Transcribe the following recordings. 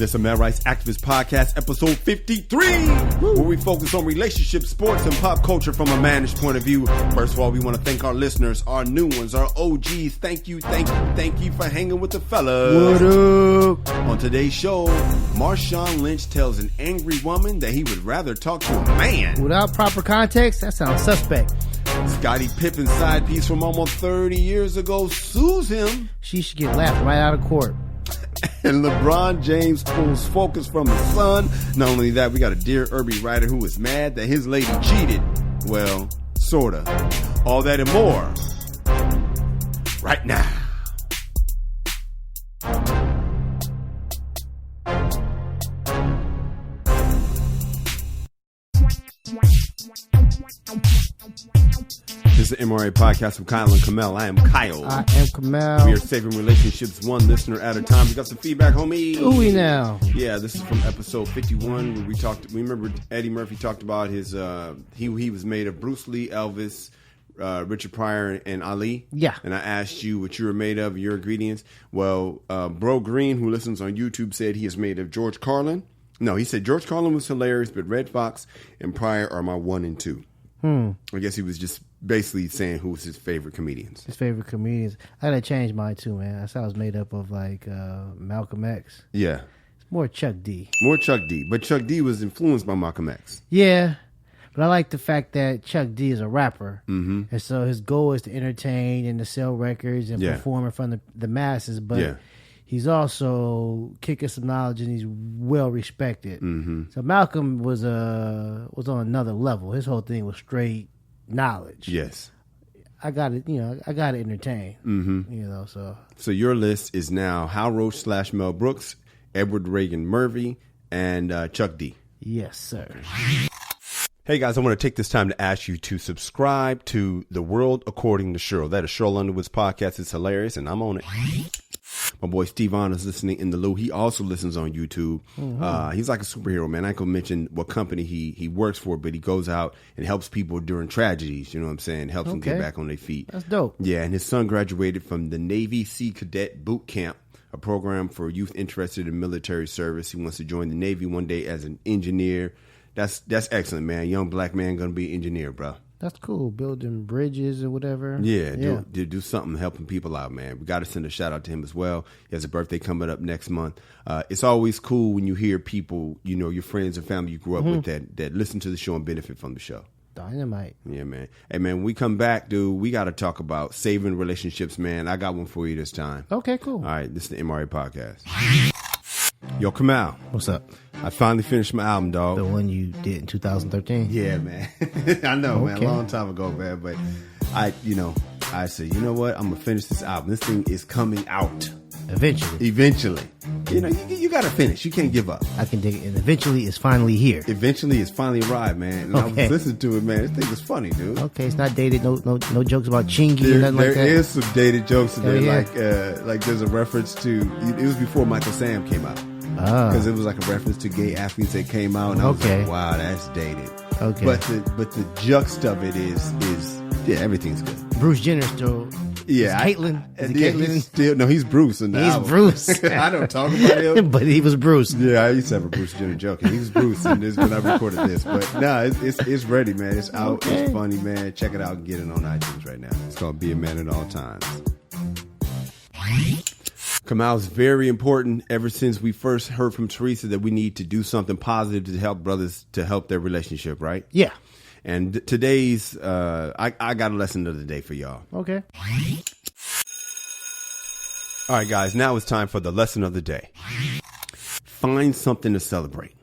This is Male Rights Activist Podcast, episode 53, where we focus on relationships, sports, and pop culture from a managed point of view. First of all, we want to thank our listeners, our new ones, our OGs. Thank you for hanging with the fellas. What up? On today's show, Marshawn Lynch tells an angry woman that he would rather talk to a man. Without proper context, that sounds suspect. Scottie Pippen's side piece from almost 30 years ago sues him. She should get laughed right out of court. And LeBron James pulls focus from his son. Not only that, we got a Dear Irby writer who is mad that his lady cheated. Well, sorta. All that and more right now. This is the MRA podcast from Kyle and Kamel. I am Kyle. I am Kamel. We are saving relationships one listener at a time. We got some feedback, homie. Ooh, now. Yeah, this is from episode 51 where we remember Eddie Murphy talked about his, he was made of Bruce Lee, Elvis, Richard Pryor, and Ali. Yeah. And I asked you what you were made of, your ingredients. Well, Bro Green, who listens on YouTube, said he is made of George Carlin. No, he said George Carlin was hilarious, but Red Fox and Pryor are my 1 and 2. I guess he was just basically saying who was his favorite comedians. His favorite comedians. I gotta change mine too, man. I saw I was made up of like Malcolm X. Yeah. It's more Chuck D. More Chuck D. But Chuck D was influenced by Malcolm X. Yeah. But I like the fact that Chuck D is a rapper. Mm-hmm. And so his goal is to entertain and to sell records and perform in front of the masses. But he's also kicking some knowledge and he's well respected. Mm-hmm. So Malcolm was on another level. His whole thing was straight knowledge. Yes. I got to entertain. Mm-hmm. So your list is now Hal Roach / Mel Brooks, Edward Reagan Murphy, and Chuck D. Yes, sir. Hey guys, I want to take this time to ask you to subscribe to The World According to Cheryl. That is Cheryl Underwood's podcast. It's hilarious, and I'm on it. My boy Steve On is listening in the Lou. He also listens on YouTube. Mm-hmm. He's like a superhero, man. I can mention what company he works for, but he goes out and helps people during tragedies. You know what I'm saying? Helps them get back on their feet. That's dope. Yeah, and his son graduated from the Navy Sea Cadet Boot Camp, a program for youth interested in military service. He wants to join the Navy one day as an engineer. That's excellent, man. Young black man gonna be an engineer, bro. That's cool. Building bridges or whatever. Yeah. Do something helping people out, man. We got to send a shout out to him as well. He has a birthday coming up next month. It's always cool when you hear people, you know, your friends and family you grew up with that listen to the show and benefit from the show. Dynamite. Yeah, man. Hey, man, when we come back, dude, we got to talk about saving relationships, man. I got one for you this time. Okay, cool. All right, this is the MRA podcast. Yo, Kamau. What's up? I finally finished my album, dog. The one you did in 2013? Yeah, man. I know, man. A long time ago, man. But I said, you know what? I'm going to finish this album. This thing is coming out. Eventually. You know, you got to finish. You can't give up. I can dig it. And eventually it's finally here. Eventually it's finally arrived, man. And I was listening to it, man. This thing was funny, dude. Okay, it's not dated. No jokes about Chingy or nothing like that. There is some dated jokes in there. Like there's a reference to, it was before Michael Sam came out. Because it was like a reference to gay athletes that came out, and I was like, "Wow, that's dated." Okay, but the juxt of it is everything's good. Bruce Jenner still, Caitlyn. He's Bruce. He's Bruce. I don't talk about him, but he was Bruce. Yeah, I used to have a Bruce Jenner joke, and he was Bruce, and this when I recorded this. But no, it's ready, man. It's out. Okay. It's funny, man. Check it out and get it on iTunes right now. It's called "Be a Man at All Times." Kamal's very important ever since we first heard from Teresa that we need to do something positive to help brothers to help their relationship, right? Yeah. And today's, I got a lesson of the day for y'all. Okay. All right, guys, now it's time for the lesson of the day. Find something to celebrate.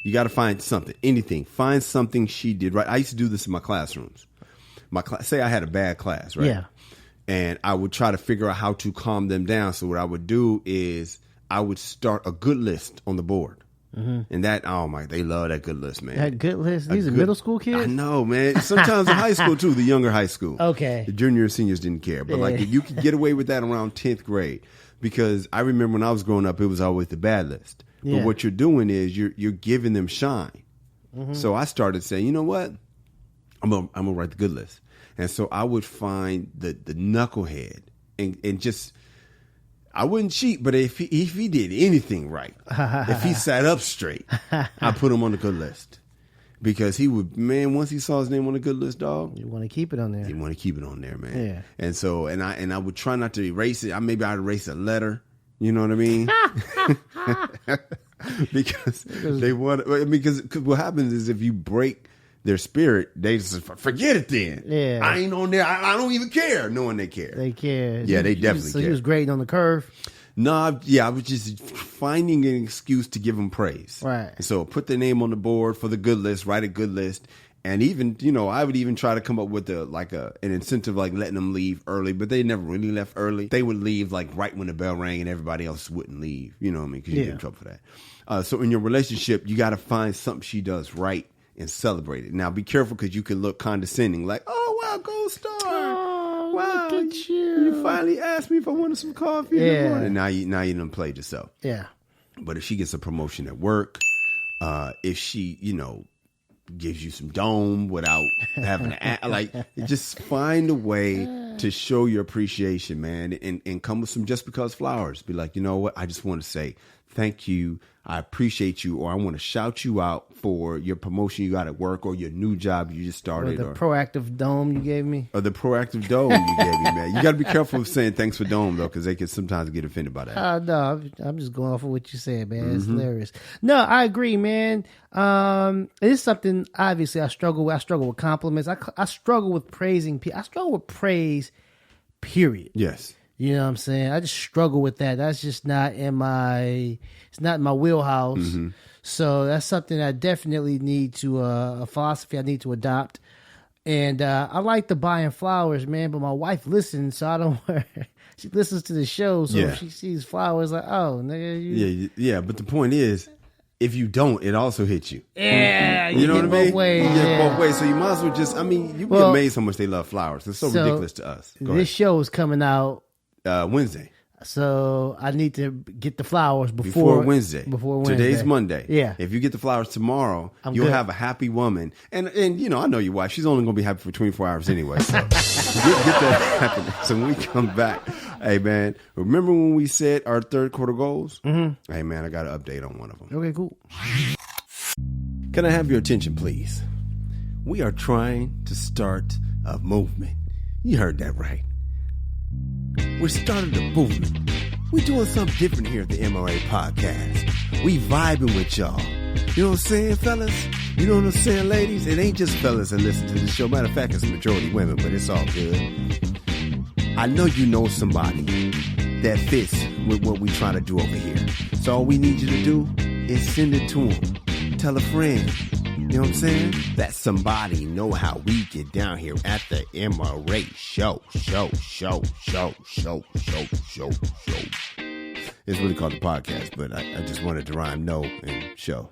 You got to find something, anything. Find something she did right. I used to do this in my classrooms. Say I had a bad class, right? Yeah. And I would try to figure out how to calm them down. So what I would do is I would start a good list on the board. Mm-hmm. And that, they love that good list, man. That good list? These are middle school kids? I know, man. Sometimes in high school, too, the younger high school. Okay. The junior and seniors didn't care. But, you could get away with that around 10th grade. Because I remember when I was growing up, it was always the bad list. Yeah. But what you're doing is you're giving them shine. Mm-hmm. So I started saying, you know what? I'm gonna write the good list. And so I would find the knucklehead and just I wouldn't cheat, but if he did anything right, if he sat up straight, I put him on the good list. Because he would, man, once he saw his name on the good list, dog. You want to keep it on there. You want to keep it on there, man. Yeah. And so, and I would try not to erase it. Maybe I'd erase a letter. You know what I mean? because what happens is if you break their spirit, they just forget it then. Yeah. I ain't on there. I don't even care knowing they care. They care. Yeah, they definitely care. So he was grading on the curve? No, yeah, I was just finding an excuse to give them praise. Right. So put their name on the board for the good list, write a good list. And even, I would even try to come up with an incentive, like letting them leave early, but they never really left early. They would leave like right when the bell rang and everybody else wouldn't leave. You know what I mean? Because you get in trouble for that. So in your relationship, you got to find something she does right and celebrate it. Now be careful because you can look condescending like, oh, wow, gold star. Oh, wow, look at you. You finally asked me if I wanted some coffee in the morning. Now you done played yourself. Yeah. But if she gets a promotion at work, if she, gives you some dome without having to act, just find a way to show your appreciation, man, and come with some just because flowers. Be like, you know what? I just want to say thank you. I appreciate you, or I want to shout you out for your promotion you got at work or your new job you just started. Or the proactive dome you gave me. Or the proactive dome you gave me, man. You got to be careful of saying thanks for dome, though, because they can sometimes get offended by that. No, I'm just going off of what you said, man. Mm-hmm. It's hilarious. No, I agree, man. It's something, obviously, I struggle with. I struggle with compliments. I struggle with praising people. I struggle with praise, period. Yes. You know what I'm saying? I just struggle with that. That's just not in my wheelhouse. Mm-hmm. So that's something I definitely need to, a philosophy I need to adopt. And I like the buying flowers, man, but my wife listens, so I don't she listens to the show, so if she sees flowers, like, oh, nigga. Yeah, but the point is, if you don't, it also hits you. Yeah, you know what I mean? Both ways, both ways. So you might as well just, you be amazed how much they love flowers. It's so ridiculous to us. This show is coming out Wednesday. So I need to get the flowers before Wednesday. Today's Monday. Yeah. If you get the flowers tomorrow, you'll have a happy woman. And I know your wife. She's only going to be happy for 24 hours anyway. So get that happiness. So when we come back, hey, man, remember when we said our third quarter goals? Mm-hmm. Hey, man, I got an update on one of them. Okay, cool. Can I have your attention, please? We are trying to start a movement. You heard that right. We're starting a movement. We're doing something different here at the MRA podcast. We vibing with y'all. You know what I'm saying, fellas? You know what I'm saying, ladies? It ain't just fellas that listen to the show. Matter of fact, it's a majority women, but it's all good. I know you know somebody that fits with what we trying to do over here. So all we need you to do is send it to them. Tell a friend. You know what I'm saying? That somebody know how we get down here at the MRA show. It's really called the podcast, but I just wanted to rhyme no and show.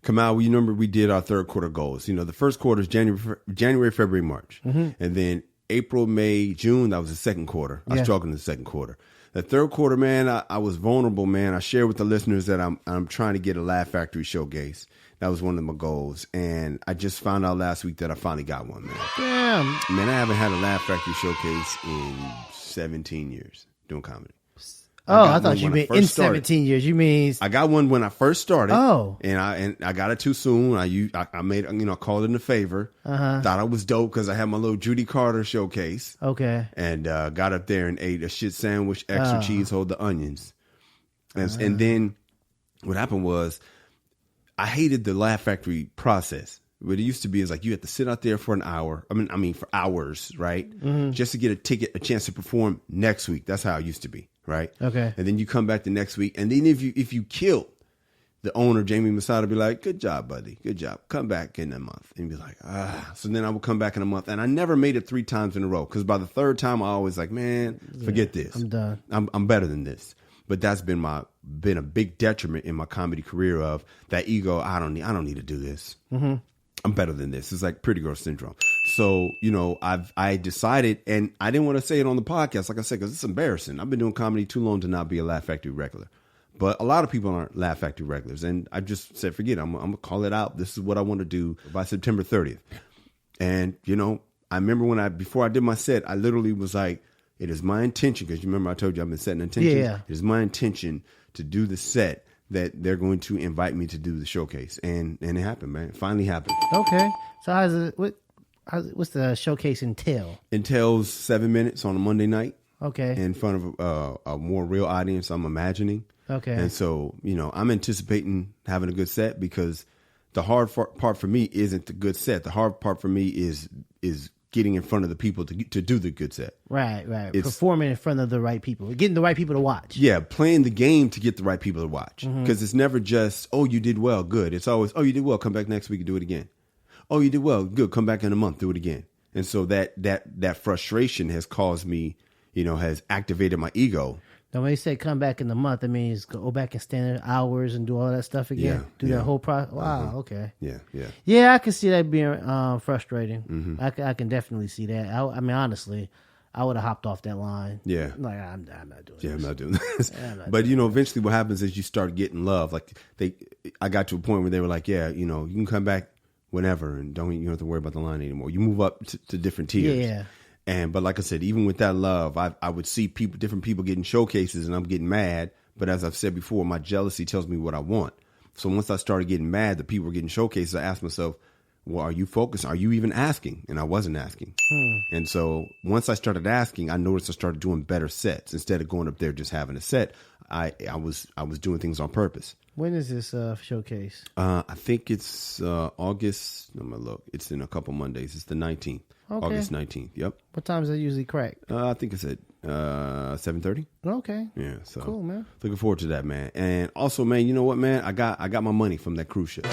Kamal, you remember we did our third quarter goals. The first quarter is January, February, March. Mm-hmm. And then April, May, June, that was the second quarter. I struggled in the second quarter. The third quarter, man, I was vulnerable, man. I shared with the listeners that I'm trying to get a Laugh Factory showcase. That was one of my goals. And I just found out last week that I finally got one, man. Damn. Man, I haven't had a Laugh Factory showcase in 17 years doing comedy. I thought you meant in 17 years. You mean I got one when I first started. Oh, and I got it too soon. I made called it a favor. Thought I was dope because I had my little Judy Carter showcase. Okay, and got up there and ate a shit sandwich, extra cheese, hold the onions, and then what happened was I hated the Laugh Factory process. What it used to be is like you have to sit out there for an hour. I mean for hours, right? Mm-hmm. Just to get a chance to perform next week. That's how it used to be. Right. Okay. And then you come back the next week, and then if you kill the owner, Jamie Masada, be like, "Good job, buddy. Good job. Come back in a month." And be like, So then I would come back in a month, and I never made it 3 times in a row because by the third time I always like, man, forget this. I'm done. I'm better than this. But that's been a big detriment in my comedy career of that ego. I don't need to do this. Mm-hmm. I'm better than this. It's like pretty girl syndrome. So, I decided, and I didn't want to say it on the podcast, like I said, because it's embarrassing. I've been doing comedy too long to not be a Laugh Factory regular. But a lot of people aren't Laugh Factory regulars. And I just said, forget it. I'm going to call it out. This is what I want to do by September 30th. And, I remember before I did my set, I literally was like, it is my intention, because you remember I told you I've been setting intentions. Yeah. It is my intention to do the set that they're going to invite me to do the showcase. And it happened, man. It finally happened. Okay. So what's the showcase entail? Entails 7 minutes on a Monday night. Okay. In front of a more real audience, I'm imagining. Okay. And so, I'm anticipating having a good set, because the hard part for me isn't the good set. The hard part for me is getting in front of the people to do the good set. Right. Performing in front of the right people. Getting the right people to watch. Yeah, playing the game to get the right people to watch. Because it's never just, oh, you did well, good. It's always, oh, you did well, come back next week and do it again. Oh, you did well, good, come back in a month, do it again. And so that frustration has caused me, has activated my ego. Now, when you say come back in the month, that means go back and stand there hours and do all that stuff again? Yeah, that whole process? Wow, okay. Yeah. Yeah, I can see that being frustrating. I can definitely see that. I mean, honestly, I would have hopped off that line. Yeah. Like, I'm not doing this. Yeah, I'm not doing this. But, eventually what happens is you start getting love. Like, I got to a point where they were like, yeah, you can come back whenever and you don't have to worry about the line anymore. You move up to different tiers. Yeah. But like I said, even with that love, I would see different people getting showcases, and I'm getting mad. But as I've said before, my jealousy tells me what I want. So once I started getting mad that people were getting showcases, I asked myself, well, are you focused? Are you even asking? And I wasn't asking. And so once I started asking, I noticed I started doing better sets. Instead of going up there just having a set, I was doing things on purpose. When is this showcase? I think it's August. I'm gonna look. It's in a couple Mondays. It's the 19th. Okay. August 19th. Yep. What time does it usually crack? I think it's at 7:30. Okay. Yeah. So cool, man. Looking forward to that, man. And also, man, you know what, man? I got my money from that cruise ship.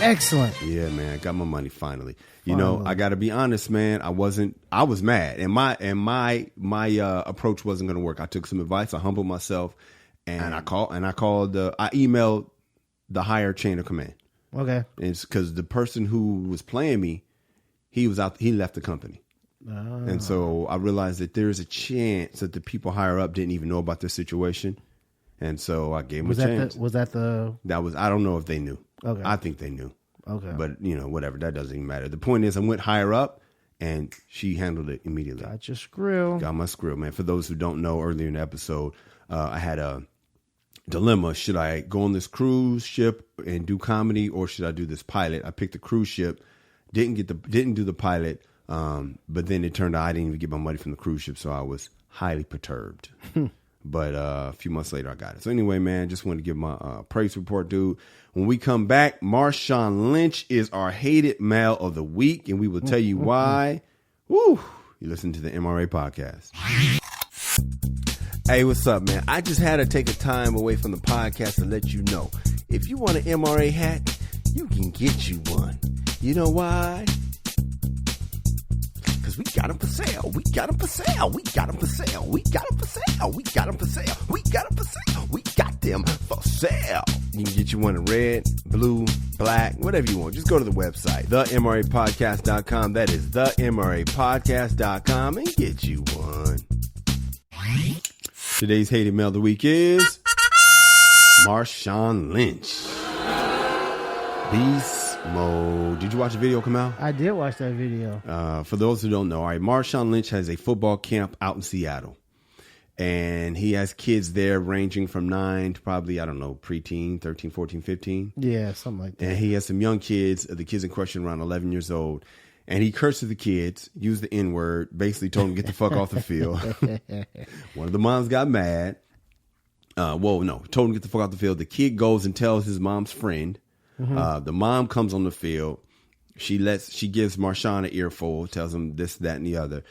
Excellent. Yeah, man. I got my money finally. I got to be honest, man. I was mad, and my approach wasn't going to work. I took some advice. I humbled myself, and I emailed the higher chain of command. Okay. And it's because the person who was playing me, he left the company. And so I realized that there's a chance that the people higher up didn't even know about this situation. And so I gave them a chance. I don't know if they knew. Okay. I think they knew. Okay. But, whatever. That doesn't even matter. The point is I went higher up, and she handled it immediately. Got your screw. Got my screw, man. For those who don't know, earlier in the episode, I had a dilemma. Should I go on this cruise ship and do comedy, or should I do this pilot? I picked the cruise ship, didn't do the pilot, but then it turned out I didn't even get my money from the cruise ship, so I was highly perturbed. But a few months later, I got it. So anyway, man, just wanted to give my praise report, dude. When we come back, Marshawn Lynch is our hated male of the week, and we will tell you why. Woo! You listen to the MRA podcast. Hey, what's up, man? I just had to take a time away from the podcast to let you know. If you want an MRA hat, you can get you one. You know why? Because we got them for sale. We got them for sale. We got them for sale. We got them for sale. We got them for sale. We got them for sale. We got them for sale. You can get you one in red, blue, black, whatever you want. Just go to the website, themrapodcast.com. That is themrapodcast.com, and get you one. Today's hated male of the week is Marshawn Lynch. Beast mode. Did you watch the video come out? I did watch that video. For those who don't know, all right, Marshawn Lynch has a football camp out in Seattle. And he has kids there ranging from 9 to probably, I don't know, preteen, 13, 14, 15. Yeah, something like that. And he has some young kids, the kids in question around 11 years old. And he cursed the kids, used the N-word, basically told them to get the fuck off the field. One of the moms got mad. Told him to get the fuck off the field. The kid goes and tells his mom's friend. The mom comes on the field. She gives Marshawn an earful, tells him this, that, and the other.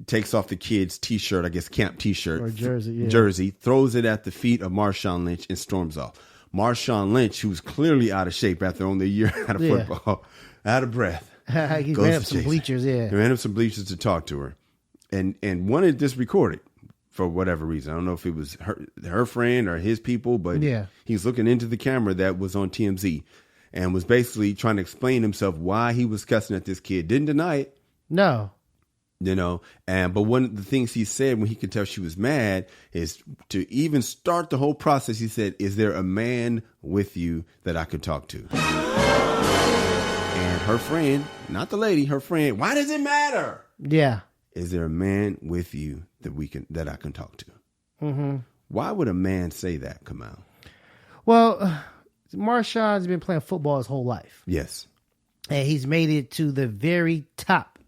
Takes off the kid's T-shirt, I guess camp T-shirt. Or jersey, yeah. Jersey, throws it at the feet of Marshawn Lynch and storms off. Marshawn Lynch, who's clearly out of shape after only a year out of football, out of breath. He ran up some bleachers, yeah. He ran up some bleachers to talk to her. And wanted this recorded for whatever reason. I don't know if it was her friend or his people, but he's looking into the camera that was on TMZ and was basically trying to explain himself why he was cussing at this kid. Didn't deny it. No. But one of the things he said when he could tell she was mad is to even start the whole process. He said, "Is there a man with you that I could talk to?" And her friend, not the lady, her friend. Why does it matter? Yeah. Is there a man with you that I can talk to? Mm-hmm. Why would a man say that, Kamal? Well, Marshawn's been playing football his whole life. Yes. And he's made it to the very top,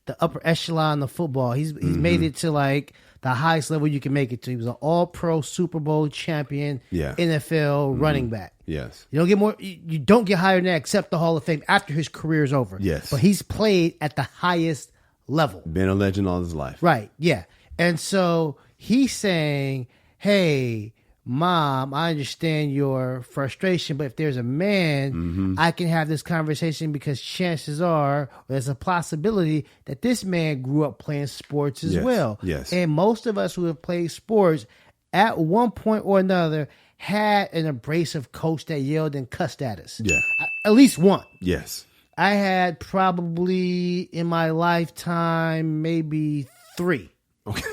the upper echelon of football. He's made it to like the highest level you can make it to. He was an all-pro Super Bowl champion, NFL running back. Yes. You don't get more. You don't get higher than that except the Hall of Fame after his career is over. Yes. But he's played at the highest level. Been a legend all his life. Right. Yeah. And so he's saying, hey, Mom, I understand your frustration, but if there's a man, I can have this conversation because chances are there's a possibility that this man grew up playing sports as well. Yes. And most of us who have played sports at one point or another had an abrasive coach that yelled and cussed at us. Yeah. At least one. Yes. I had probably in my lifetime maybe 3. Okay.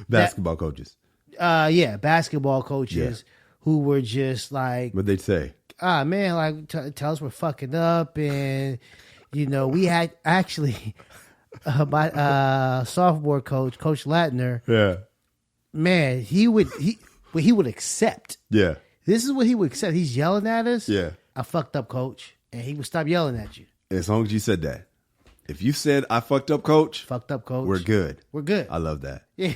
Basketball coaches. Basketball coaches who were just like, what they'd say, man, like tell us we're fucking up, and we had actually my sophomore coach, Coach Latner. Yeah, man, he would accept. Yeah, this is what he would accept. He's yelling at us. Yeah, I fucked up, coach, and he would stop yelling at you as long as you said that. If you said I fucked up, coach, we're good. We're good. I love that. Yeah.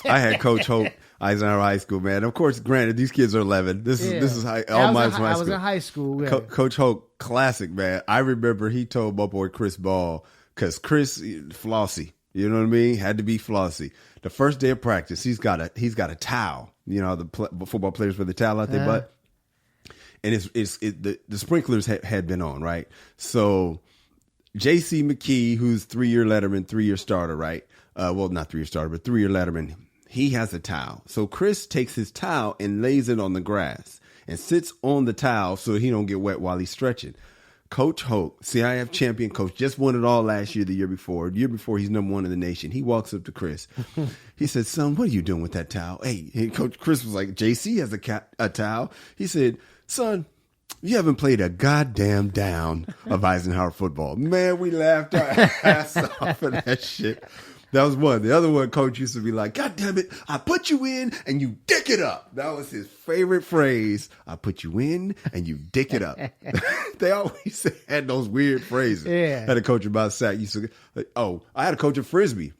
I had Coach Hope, Eisenhower High School, man. Of course, granted, these kids are 11. This is high. All my high school. I was in high school. Yeah. Coach Hope, classic, man. I remember he told my boy Chris Ball, because Chris Flossie, you know what I mean, had to be Flossie. The first day of practice, he's got a towel. You know, the football players with the towel out their butt, and the sprinklers had been on, right? So J.C. McKee, who's 3-year letterman, 3-year starter, right? Well, not 3-year starter, but 3-year letterman. He has a towel. So Chris takes his towel and lays it on the grass and sits on the towel so he don't get wet while he's stretching. Coach Hope, CIF champion coach, just won it all last year, the year before. The year before, he's number 1 in the nation. He walks up to Chris. He said, son, what are you doing with that towel? Hey, and Coach Chris was like, JC has a towel. He said, son, you haven't played a goddamn down of Eisenhower football. Man, we laughed our ass off of that shit. That was one. The other one, coach used to be like, God damn it, I put you in and you dick it up. That was his favorite phrase. I put you in and you dick it up. They always had those weird phrases. Yeah. Had a coach about sack. I had a coach of Frisbee.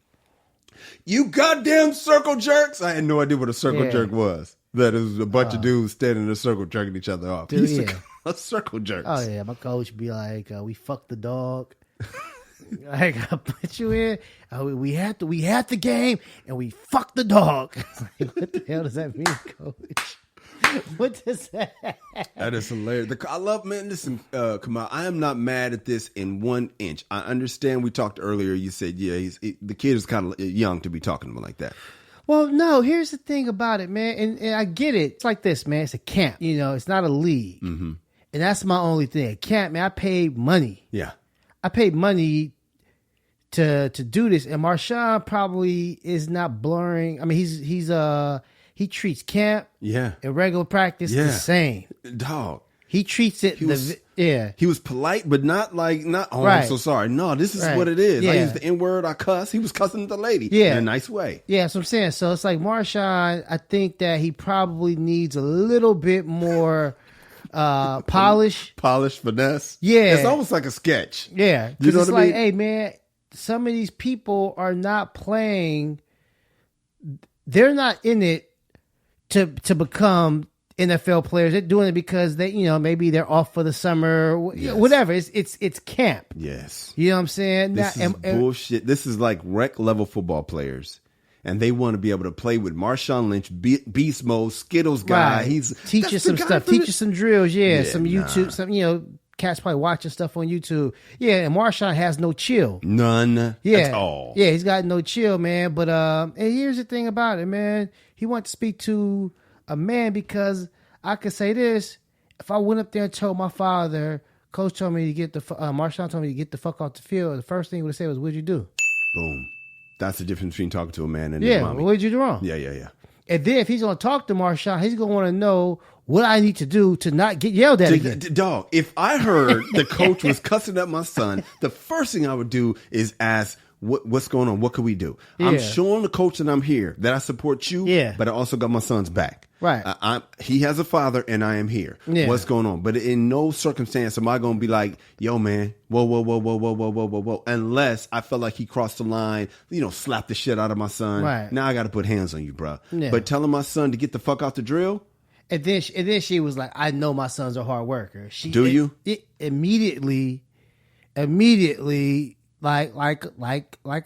You goddamn circle jerks. I had no idea what a circle jerk was. That it was a bunch of dudes standing in a circle jerking each other off. He used to call us circle jerks. Oh, yeah. My coach would be like, we fucked the dog. Like, I put you in. We had the game, and we fucked the dog. Like, what the hell does that mean, coach? What does that? That is hilarious. I love, man. Listen, Kamal, I am not mad at this in 1 inch. I understand. We talked earlier. You said, the kid is kind of young to be talking to him like that. Well, no. Here's the thing about it, man, and I get it. It's like this, man. It's a camp. It's not a league, and that's my only thing. Camp, man. I paid money. Yeah, I paid money to do this, and Marshawn probably is not blurring. I mean, he treats camp and regular practice the same. Dog. He treats it He was polite, but not oh, right. I'm so sorry. No, this is what it is. I use the N-word, I cuss. He was cussing the lady in a nice way. Yeah, that's what I'm saying. So it's like Marshawn, I think that he probably needs a little bit more polish. Polish, finesse. Yeah. It's almost like a sketch. Yeah. Because it's like, hey, man, some of these people are not playing. They're not in it to become NFL players. They're doing it because they, maybe they're off for the summer, whatever. It's camp. Yes. You know what I'm saying? This is bullshit. This is like rec level football players. And they want to be able to play with Marshawn Lynch, Beast Mode, Skittles guy. Right. Teach you some stuff. Teach you some drills. Yeah, some YouTube. Some cats probably watching stuff on YouTube. Yeah, and Marshawn has no chill. None at all. Yeah, he's got no chill, man. But and here's the thing about it, man. He wanted to speak to a man because I could say this. If I went up there and told my father, Coach told me to get Marshawn told me to get the fuck off the field, the first thing he would have said was, what'd you do? Boom. That's the difference between talking to a man and his mommy. What'd you do wrong? Yeah. And then if he's going to talk to Marshawn, he's going to want to know what I need to do to not get yelled at again. Dog, if I heard the coach was cussing at my son, the first thing I would do is ask, what's going on? What can we do? Yeah. I'm showing the coach that I'm here, that I support you, but I also got my son's back. Right. He has a father and I am here. Yeah. What's going on? But in no circumstance am I going to be like, yo, man, whoa. Unless I felt like he crossed the line, slap the shit out of my son. Right. Now I got to put hands on you, bro. Yeah. But telling my son to get the fuck out the drill. And then she was like, I know my son's a hard worker. It immediately, like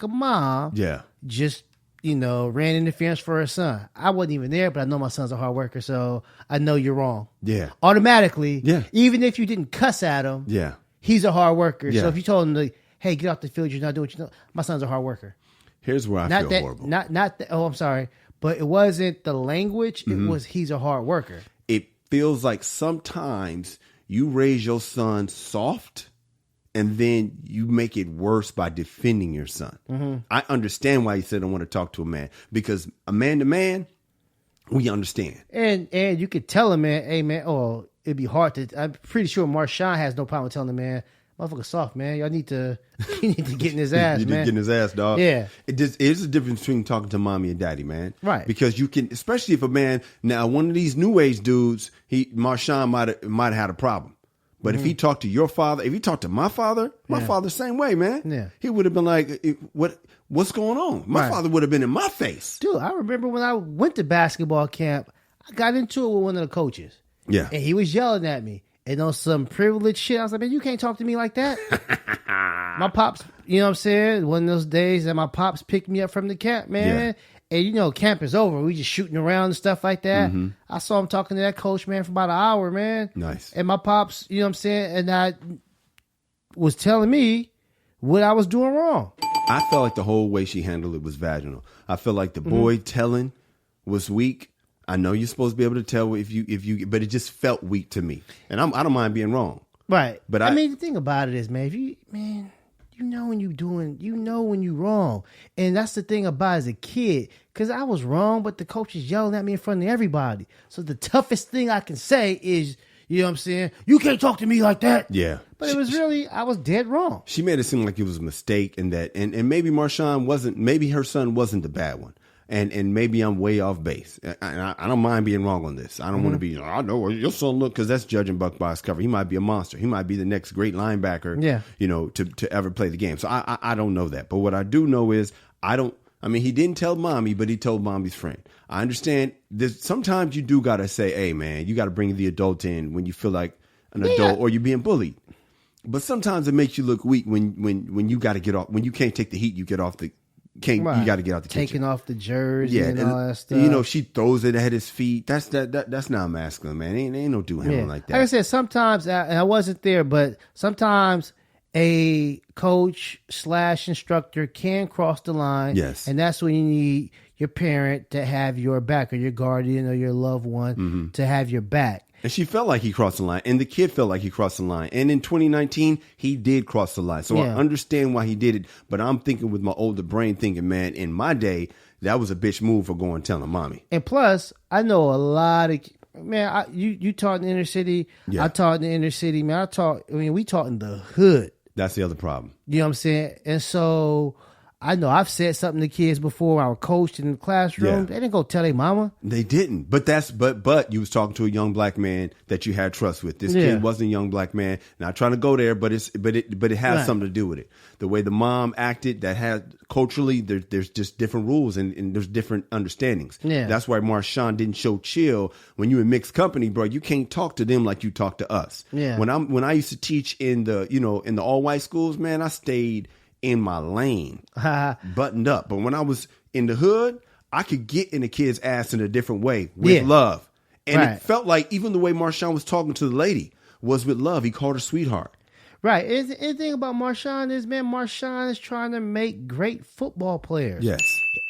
a mom. Yeah. Just, ran interference for her son. I wasn't even there, but I know my son's a hard worker, so I know you're wrong. Yeah. Automatically. Yeah. Even if you didn't cuss at him. Yeah. He's a hard worker. Yeah. So if you told him, hey, get off the field, you're not doing what you know. My son's a hard worker. Here's where I feel horrible. I'm sorry. But it wasn't the language. It was he's a hard worker. It feels like sometimes you raise your son soft and then you make it worse by defending your son. Mm-hmm. I understand why you said I want to talk to a man, because a man to man, we understand. And you could tell a man, hey man, it'd be hard to. I'm pretty sure Marshawn has no problem telling the man, motherfucker soft, man. You need to get in his ass, you man. Get in his ass, dog. Yeah. It's a difference between talking to mommy and daddy, man. Right. Because you can, especially if a man, now one of these new age dudes, Marshawn might have had a problem. But if he talked to your father, if he talked to my father same way, man. Yeah. He would have been like, what's going on? My father would have been in my face. Dude, I remember when I went to basketball camp, I got into it with one of the coaches. Yeah. And he was yelling at me. And on some privileged shit, I was like, man, you can't talk to me like that. My pops, you know what I'm saying? One of those days that my pops picked me up from the camp, man. Yeah. And camp is over. We just shooting around and stuff like that. Mm-hmm. I saw him talking to that coach, man, for about an hour, man. Nice. And my pops, you know what I'm saying? And I was telling me what I was doing wrong. I felt like the whole way she handled it was vaginal. I felt like the boy telling was weak. I know you're supposed to be able to tell if you, but it just felt weak to me, and I don't mind being wrong, right? But I mean, the thing about it is, man, you know when you're wrong, and that's the thing about it as a kid, because I was wrong, but the coach is yelling at me in front of everybody. So the toughest thing I can say is, you know what I'm saying, you can't talk to me like that. Yeah, but it was really, I was dead wrong. She made it seem like it was a mistake, and maybe Marshawn wasn't, maybe her son wasn't the bad one. And maybe I'm way off base. I don't mind being wrong on this. I don't want to be, I know your son look, because that's judging Buck by his cover. He might be a monster. He might be the next great linebacker, to ever play the game. So I don't know that. But what I do know is he didn't tell mommy, but he told mommy's friend. I understand sometimes you do got to say, hey, man, you got to bring the adult in when you feel like an adult or you're being bullied. But sometimes it makes you look weak when you got to get off, when you can't take the heat, you get off the You got to get out the kitchen. Taking off the jersey and all that stuff. She throws it at his feet. That's not masculine, man. Ain't no doing him like that. Like I said, sometimes, and I wasn't there, but sometimes a coach / instructor can cross the line. Yes. And that's when you need your parent to have your back, or your guardian or your loved one to have your back. And she felt like he crossed the line, and the kid felt like he crossed the line. And in 2019, he did cross the line. So I understand why he did it, but I'm thinking with my older brain thinking, man, in my day, that was a bitch move for going telling mommy. And plus, I know a lot of, man, you taught in the inner city. Yeah. I taught in the inner city, man. We taught in the hood. That's the other problem. You know what I'm saying? And so I know I've said something to kids before. I was coached in the classroom. They didn't go tell their mama. They didn't. But you was talking to a young black man that you had trust with. This kid wasn't a young black man. Not trying to go there, but it has something to do with it. The way the mom acted, that had culturally, there's just different rules and there's different understandings. Yeah. That's why Marshawn didn't show chill when you in mixed company, bro. You can't talk to them like you talk to us. Yeah. When I used to teach in the all white schools, man, I stayed in my lane, buttoned up. But when I was in the hood, I could get in the kid's ass in a different way with love. And it felt like even the way Marshawn was talking to the lady was with love. He called her sweetheart. Right. And the thing about Marshawn is, man, Marshawn is trying to make great football players. Yes.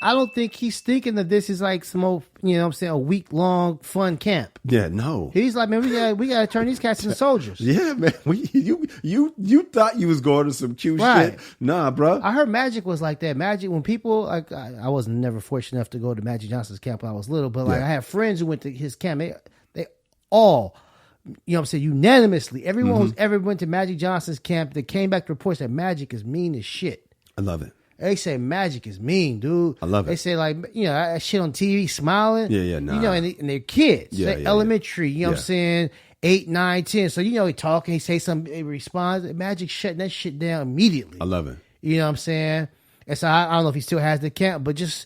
I don't think he's thinking that this is like some old, you know what I'm saying, a week-long fun camp. Yeah, no. He's like, man, we gotta turn these cats into soldiers. Yeah, man. You thought you was going to some cute shit. Nah, bro. I heard Magic was like that. Magic, when people, like, I was never fortunate enough to go to Magic Johnson's camp when I was little, but like I had friends who went to his camp. They all, you know what I'm saying, unanimously, everyone who's ever went to Magic Johnson's camp, they came back to reports that Magic is mean as shit. I love it. They say Magic is mean, dude. I love it. They say, like, you know, that shit on TV, smiling. Yeah, nah. You know, and they're kids. Yeah, they're elementary, you know what I'm saying? 8, 9, 10. So, you know, he talking, he say something, he responds. Magic shutting that shit down immediately. I love it. You know what I'm saying? And so, I don't know if he still has the camp, but just,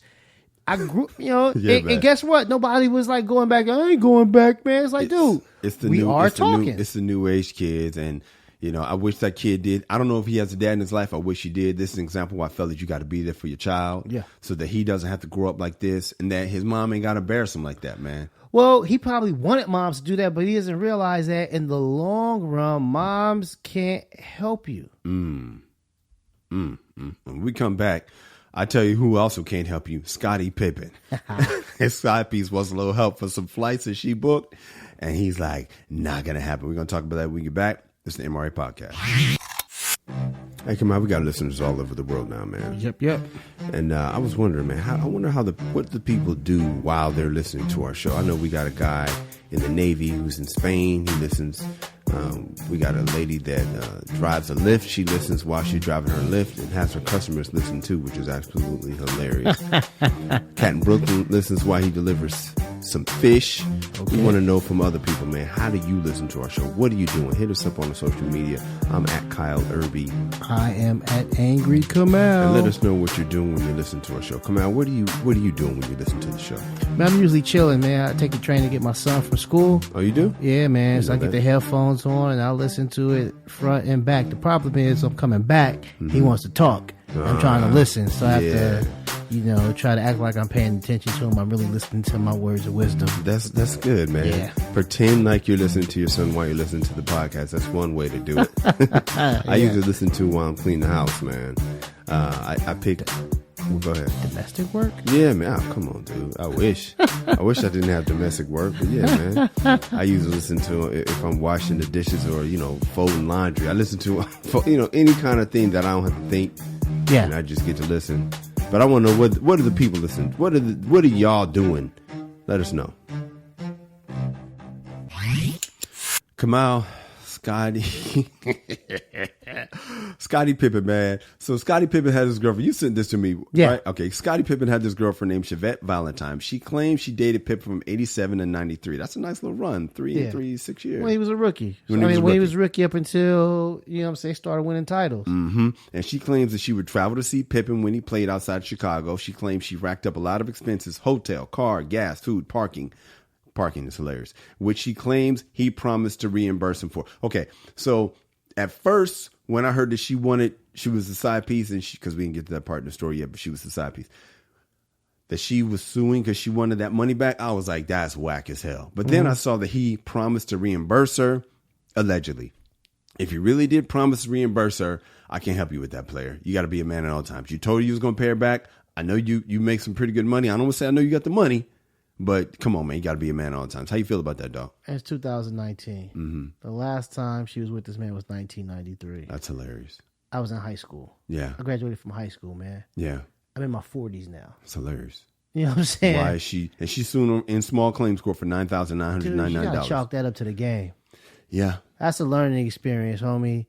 I grew, you know, and guess what? Nobody was like going back. I ain't going back, man. It's like, dude, it's the new age kids, and you know, I wish that kid did. I don't know if he has a dad in his life. I wish he did. This is an example why I felt that you got to be there for your child. Yeah. So that he doesn't have to grow up like this, and that his mom ain't got to embarrass him like that, man. Well, he probably wanted moms to do that, but he doesn't realize that in the long run, moms can't help you. When we come back, I tell you who also can't help you, Scottie Pippen. His side piece was a little help for some flights that she booked, and he's like, not going to happen. We're going to talk about that when we get back. It's the MRA Podcast. Hey, come on, we got listeners all over the world now, man. Yep. And I was wondering, man, what the people do while they're listening to our show. I know we got a guy in the Navy who's in Spain. He listens. We got a lady that drives a Lyft. She listens while she's driving her Lyft and has her customers listen too, which is absolutely hilarious. Cat in Brooklyn listens while he delivers some fish. Okay. We want to know from other people, man, how do you listen to our show? What are you doing? Hit us up on the social media. I'm at Kyle Irby. I am at Angry Kamal. And let us know what you're doing when you listen to our show. Kamal, what are you doing when you listen to the show? Man, I'm usually chilling, man. I take the train to get my son from school. Oh, you do? Yeah, man. So I get the headphones on and I listen to it front and back. The problem is I'm coming back. He wants to talk. I'm trying to listen. So I have to, you know, try to act like I'm paying attention to him. I'm really listening to my words of wisdom. That's good, man. Yeah. Pretend like you're listening to your son while you're listening to the podcast. That's one way to do it. I usually listen to while I'm cleaning the house, man. I picked... Well, go ahead. Domestic work? Yeah, man. Oh, come on, dude. I wish I didn't have domestic work, but yeah, man. I usually listen to if I'm washing the dishes or, you know, folding laundry. I listen to, you know, any kind of thing that I don't have to think. Yeah. And I just get to listen. But I want to know what are the people listening? What are y'all doing? Let us know. Kamal, Scottie Pippen, man. So Scottie Pippen had this girlfriend. You sent this to me, right? Okay. Scottie Pippen had this girlfriend named Chevette Valentine. She claimed she dated Pippen from 87 to 93. That's a nice little run. 6 years. Well, he was a rookie. When he was a rookie up until, you know what I'm saying, started winning titles. Mm-hmm. And she claims that she would travel to see Pippen when he played outside Chicago. She claims she racked up a lot of expenses: hotel, car, gas, food, parking. Parking is hilarious, which she claims he promised to reimburse him for. Okay, so at first, when I heard that she was the side piece, and because we didn't get to that part in the story yet, but she was the side piece, that she was suing because she wanted that money back, I was like, that's whack as hell. But then I saw that he promised to reimburse her, allegedly. If you really did promise to reimburse her, I can't help you with that, player. You got to be a man at all times. You told her you was going to pay her back. I know you make some pretty good money. I don't want to say I know you got the money. But come on, man, you got to be a man all the time. How you feel about that, dog? It's 2019. Mm-hmm. The last time she was with this man was 1993. That's hilarious. I was in high school. Yeah. I graduated from high school, man. Yeah. I'm in my 40s now. It's hilarious. You know what I'm saying? Why is she? And she's suing in small claims court for $9,999. You got to chalk that up to the game. Yeah. That's a learning experience, homie.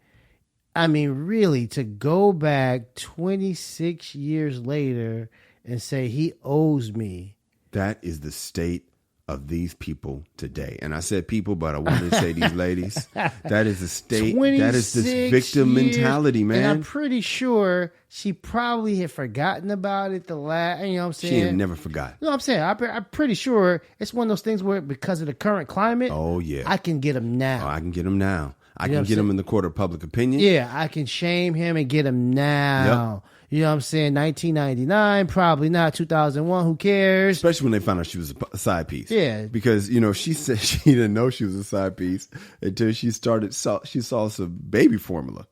I mean, really, to go back 26 years later and say he owes me. That is the state of these people today. And I said people, but I wanted to say these ladies. That is the state. That is this victim mentality, man. And I'm pretty sure she probably had forgotten about it the last, you know what I'm saying? She had never forgot. You know what I'm saying? I'm pretty sure it's one of those things where because of the current climate, oh yeah, I can get him now. Oh, I can get him now. I can get him in the court of public opinion. Yeah, I can shame him and get him now. Yep. You know what I'm saying? 1999, probably not. 2001, who cares? Especially when they found out she was a side piece. Yeah. Because, you know, she said she didn't know she was a side piece until she saw some baby formula.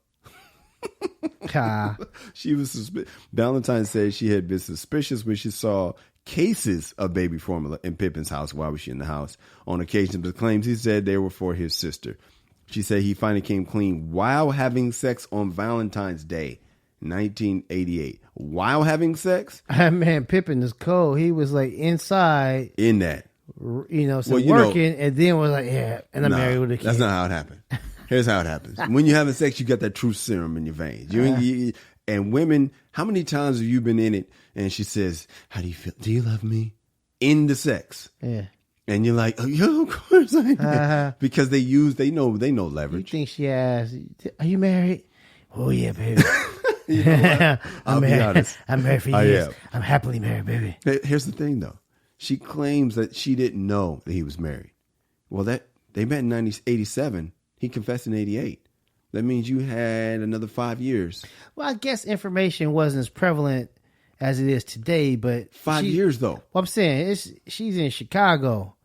She was Valentine said she had been suspicious when she saw cases of baby formula in Pippin's house. Why was she in the house? On occasion, but claims he said they were for his sister. She said he finally came clean while having sex on Valentine's Day, 1988. While having sex? Man, Pippin is cold. He was like inside. In that. Working, and then was like, yeah, and I'm married with a kid. That's not how it happened. Here's how it happens. When you're having sex, you got that truth serum in your veins. And women, how many times have you been in it and she says, how do you feel? Do you love me? In the sex. Yeah. And you're like, oh, yeah, of course I do. Because they know leverage. You think she asked, are you married? Oh, yeah, baby. I'm married. Be honest. I'm married for years. I'm happily married, baby. Here's the thing, though. She claims that she didn't know that he was married. Well, they met in 1987. He confessed in 88. That means you had another 5 years. Well, I guess information wasn't as prevalent as it is today, but 5 years though. Well, I'm saying she's in Chicago.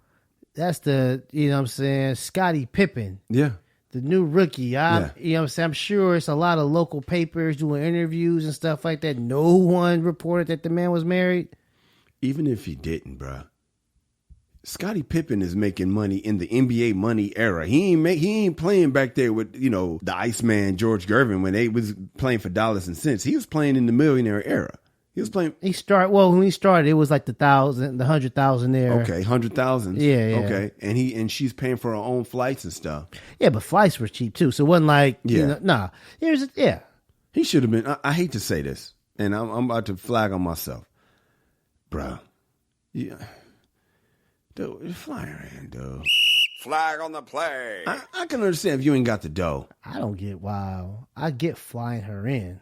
That's the, Scottie Pippen. Yeah. The new rookie. You know what I'm saying? I'm sure it's a lot of local papers doing interviews and stuff like that. No one reported that the man was married. Even if he didn't, bruh. Scottie Pippen is making money in the NBA money era. He ain't playing back there with, the Iceman George Gervin when they was playing for dollars and cents. He was playing in the millionaire era. He was playing. When he started, it was like the 100,000 there. Okay, 100,000. Yeah. Okay, and she's paying for her own flights and stuff. Yeah, but flights were cheap too, so it wasn't like He should have been. I hate to say this, and I'm about to flag on myself, bro. Yeah. Dude, fly her in, dude. Flag on the play. I can understand if you ain't got the dough. I don't get I get flying her in.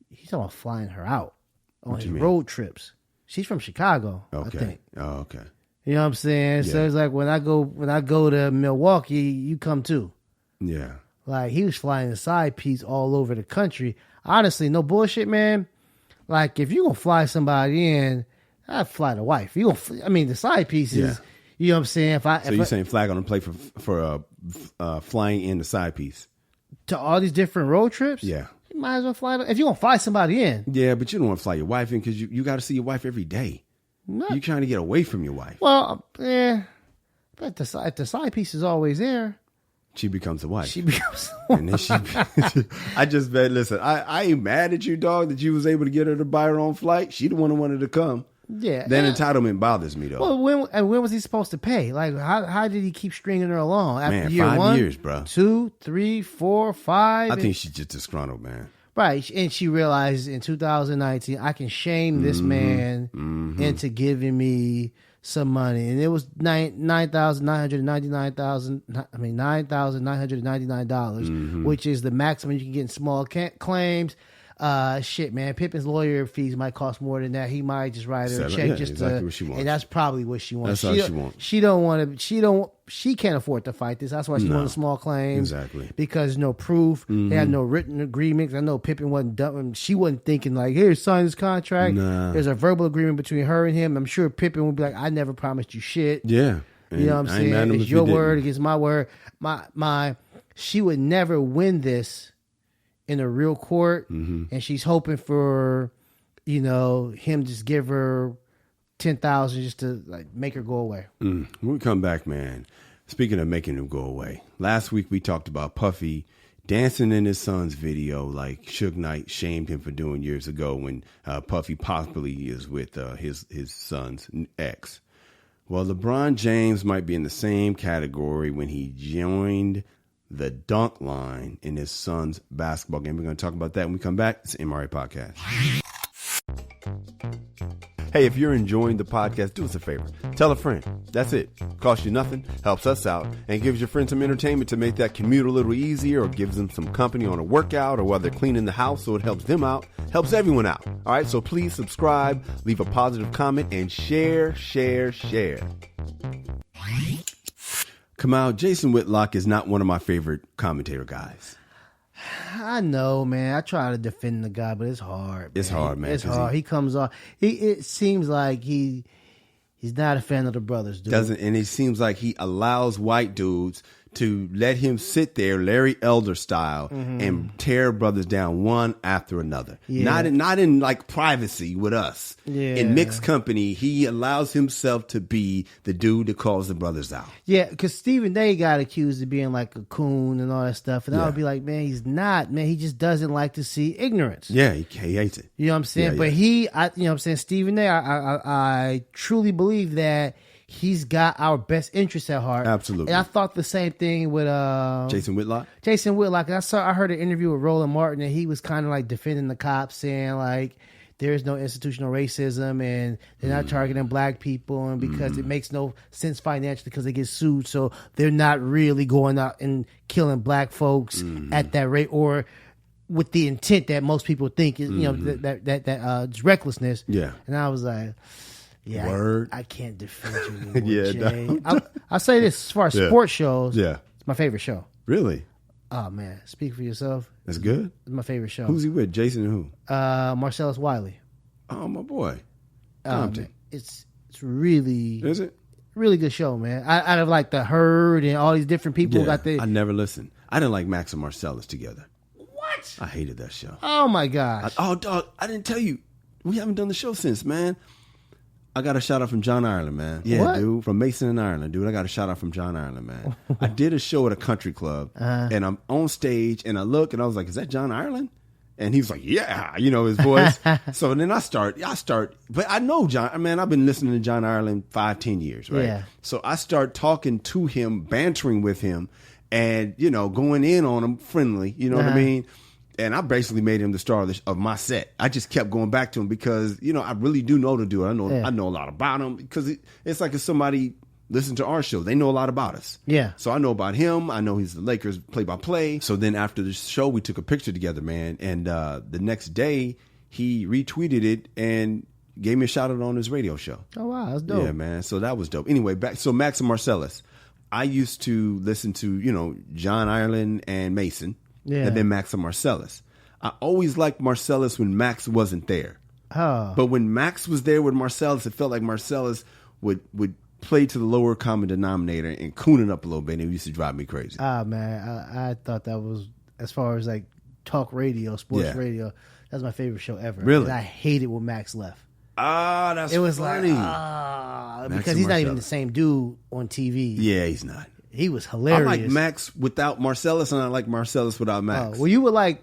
He's talking about flying her out on his road trips. She's from Chicago, I think. Oh, okay. You know what I'm saying? Yeah. So it's like when I go to Milwaukee, you come too. Yeah. Like he was flying the side piece all over the country. Honestly, no bullshit, man. Like if you gonna fly somebody in, I'd fly the wife. The side piece is, you know what I'm saying? So you're saying flag on the play for flying in the side piece? To all these different road trips? Yeah. You might as well fly. If you're going to fly somebody in. Yeah, but you don't want to fly your wife in because you got to see your wife every day. You're trying to get away from your wife. Well, yeah. But the side piece is always there. She becomes the wife. She becomes the wife. And then I just bet, listen, I ain't mad at you, dog, that you was able to get her to buy her own flight. She the one who wanted to come. Yeah, that entitlement bothers me though. Well, when was he supposed to pay? Like, how did he keep stringing her along? After man, year 5 1, years, bro. 2, 3, 4, 5. I think she's just disgruntled, man. Right, and she realized in 2019, I can shame this man into giving me some money, and it was $9,999, which is the maximum you can get in small claims. Shit, man. Pippin's lawyer fees might cost more than that. He might just write her a check what she wants. And that's probably what she wants. That's all she wants. She can't afford to fight this. That's why she wanted small claims. Exactly. Because no proof. They had no written agreements. I know Pippin wasn't dumb. She wasn't thinking like, here, sign this contract. Nah. There's a verbal agreement between her and him. I'm sure Pippin would be like, I never promised you shit. Yeah. You know what I'm saying? It's your word against my word. She would never win this in a real court, and she's hoping for, him just give her $10,000 just to like make her go away. When we come back, man. Speaking of making him go away, last week we talked about Puffy dancing in his son's video like Suge Knight shamed him for doing years ago when Puffy possibly is with his son's ex. Well, LeBron James might be in the same category when he joined the dunk line in his son's basketball game. We're going to talk about that when we come back. It's the MRA Podcast. Hey, if you're enjoying the podcast, do us a favor. Tell a friend. That's it. Costs you nothing, helps us out, and gives your friends some entertainment to make that commute a little easier, or gives them some company on a workout, or while they're cleaning the house, so it helps them out, helps everyone out. All right, so please subscribe, leave a positive comment, and share. Kamal, Jason Whitlock is not one of my favorite commentator guys. I know, man. I try to defend the guy, but it's hard. Man. It's hard, man. It's hard. He comes off. It seems like he's not a fan of the brothers, dude. And it seems like he allows white dudes to let him sit there, Larry Elder style, and tear brothers down one after another. Yeah. Not in like privacy with us. Yeah. In mixed company, he allows himself to be the dude that calls the brothers out. Yeah, because Stephen A. got accused of being like a coon and all that stuff. And I would be like, man, he's not, man. He just doesn't like to see ignorance. Yeah, he hates it. You know what I'm saying? Yeah, But yeah. you know what I'm saying? Stephen A., I truly believe that he's got our best interests at heart. Absolutely. And I thought the same thing with Jason Whitlock? Jason Whitlock. And I heard an interview with Roland Martin, and he was kind of like defending the cops, saying like there is no institutional racism and they're not targeting black people, and because it makes no sense financially because they get sued, so they're not really going out and killing black folks at that rate or with the intent that most people think is, you know, that recklessness. Yeah. And I was like, yeah, Word. I can't defend you anymore, Yeah, Jay. no. I'll say this, as far as sports shows, Yeah. it's my favorite show. Really? Oh, man. Speak for yourself. That's good? It's my favorite show. Who's he with? Jason and who? Marcellus Wiley. Oh, my boy. Compton. It's really, Is it? really good show, man. Out of like the Herd and all these different people got the. I never listened. I didn't like Max and Marcellus together. What? I hated that show. Oh, my gosh. Dog, I didn't tell you. We haven't done the show since, man. I got a shout out from John Ireland, man. Yeah, What? dude. From Mason and Ireland, dude. I got a shout out from John Ireland, man. I did a show at a country club, and I'm on stage, and I look, and I was like, is that John Ireland? And he was like, yeah, you know, his voice. So then I start, but I know John, man, I've been listening to John Ireland 5-10 years, right? Yeah. So I start talking to him, bantering with him, and, you know, going in on him friendly, you know what I mean? And I basically made him the star of my set. I just kept going back to him because, you know, I really do know the dude. I know a lot about him because it's like if somebody listened to our show, they know a lot about us. Yeah. So I know about him. I know he's the Lakers play-by-play. So then after the show, we took a picture together, man. And the next day, he retweeted it and gave me a shout out on his radio show. Oh, wow. That's dope. Yeah, man. So that was dope. Anyway, so Max and Marcellus. I used to listen to, you know, John Ireland and Mason. Yeah. And then Max and Marcellus. I always liked Marcellus when Max wasn't there. Oh. But when Max was there with Marcellus, it felt like Marcellus would play to the lower common denominator and coon it up a little bit, and it used to drive me crazy. Ah, man. I thought that was, as far as like talk radio, sports radio, that's my favorite show ever. Really? And I hated when Max left. Ah, that's It was funny. like, Max because and he's not even Marcellus. the same dude on TV. Yeah, he's not. He was I hilarious. like Max without Marcellus, and I like Marcellus without Max. Well, you would like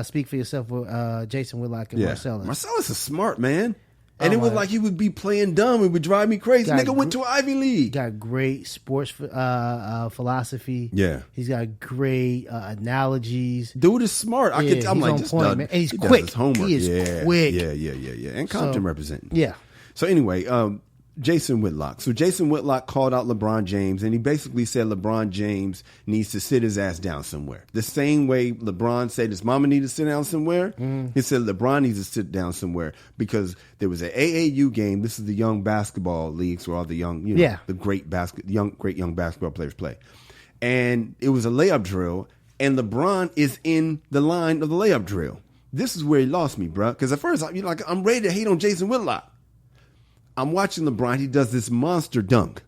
Speak for Yourself with Jason Whitlock and Marcellus. Marcellus is smart, man. And it was my- like he would be playing dumb. It would drive me crazy. Got Nigga went to Ivy League. Got great sports philosophy. Yeah. He's got great analogies. Dude is smart. I'm he's like, on this point, dog, man. And he's he does quick. his homework. He is quick. Yeah. And Compton representing. Yeah. So anyway, Jason Whitlock. So Jason Whitlock called out LeBron James, and he basically said LeBron James needs to sit his ass down somewhere. The same way LeBron said his mama needed to sit down somewhere, he said LeBron needs to sit down somewhere because there was an AAU game. This is the young basketball leagues where all the young, the great young basketball players play. And it was a layup drill, and LeBron is in the line of the layup drill. This is where he lost me, bro. Because at first, I'm ready to hate on Jason Whitlock. I'm watching LeBron. He does this monster dunk.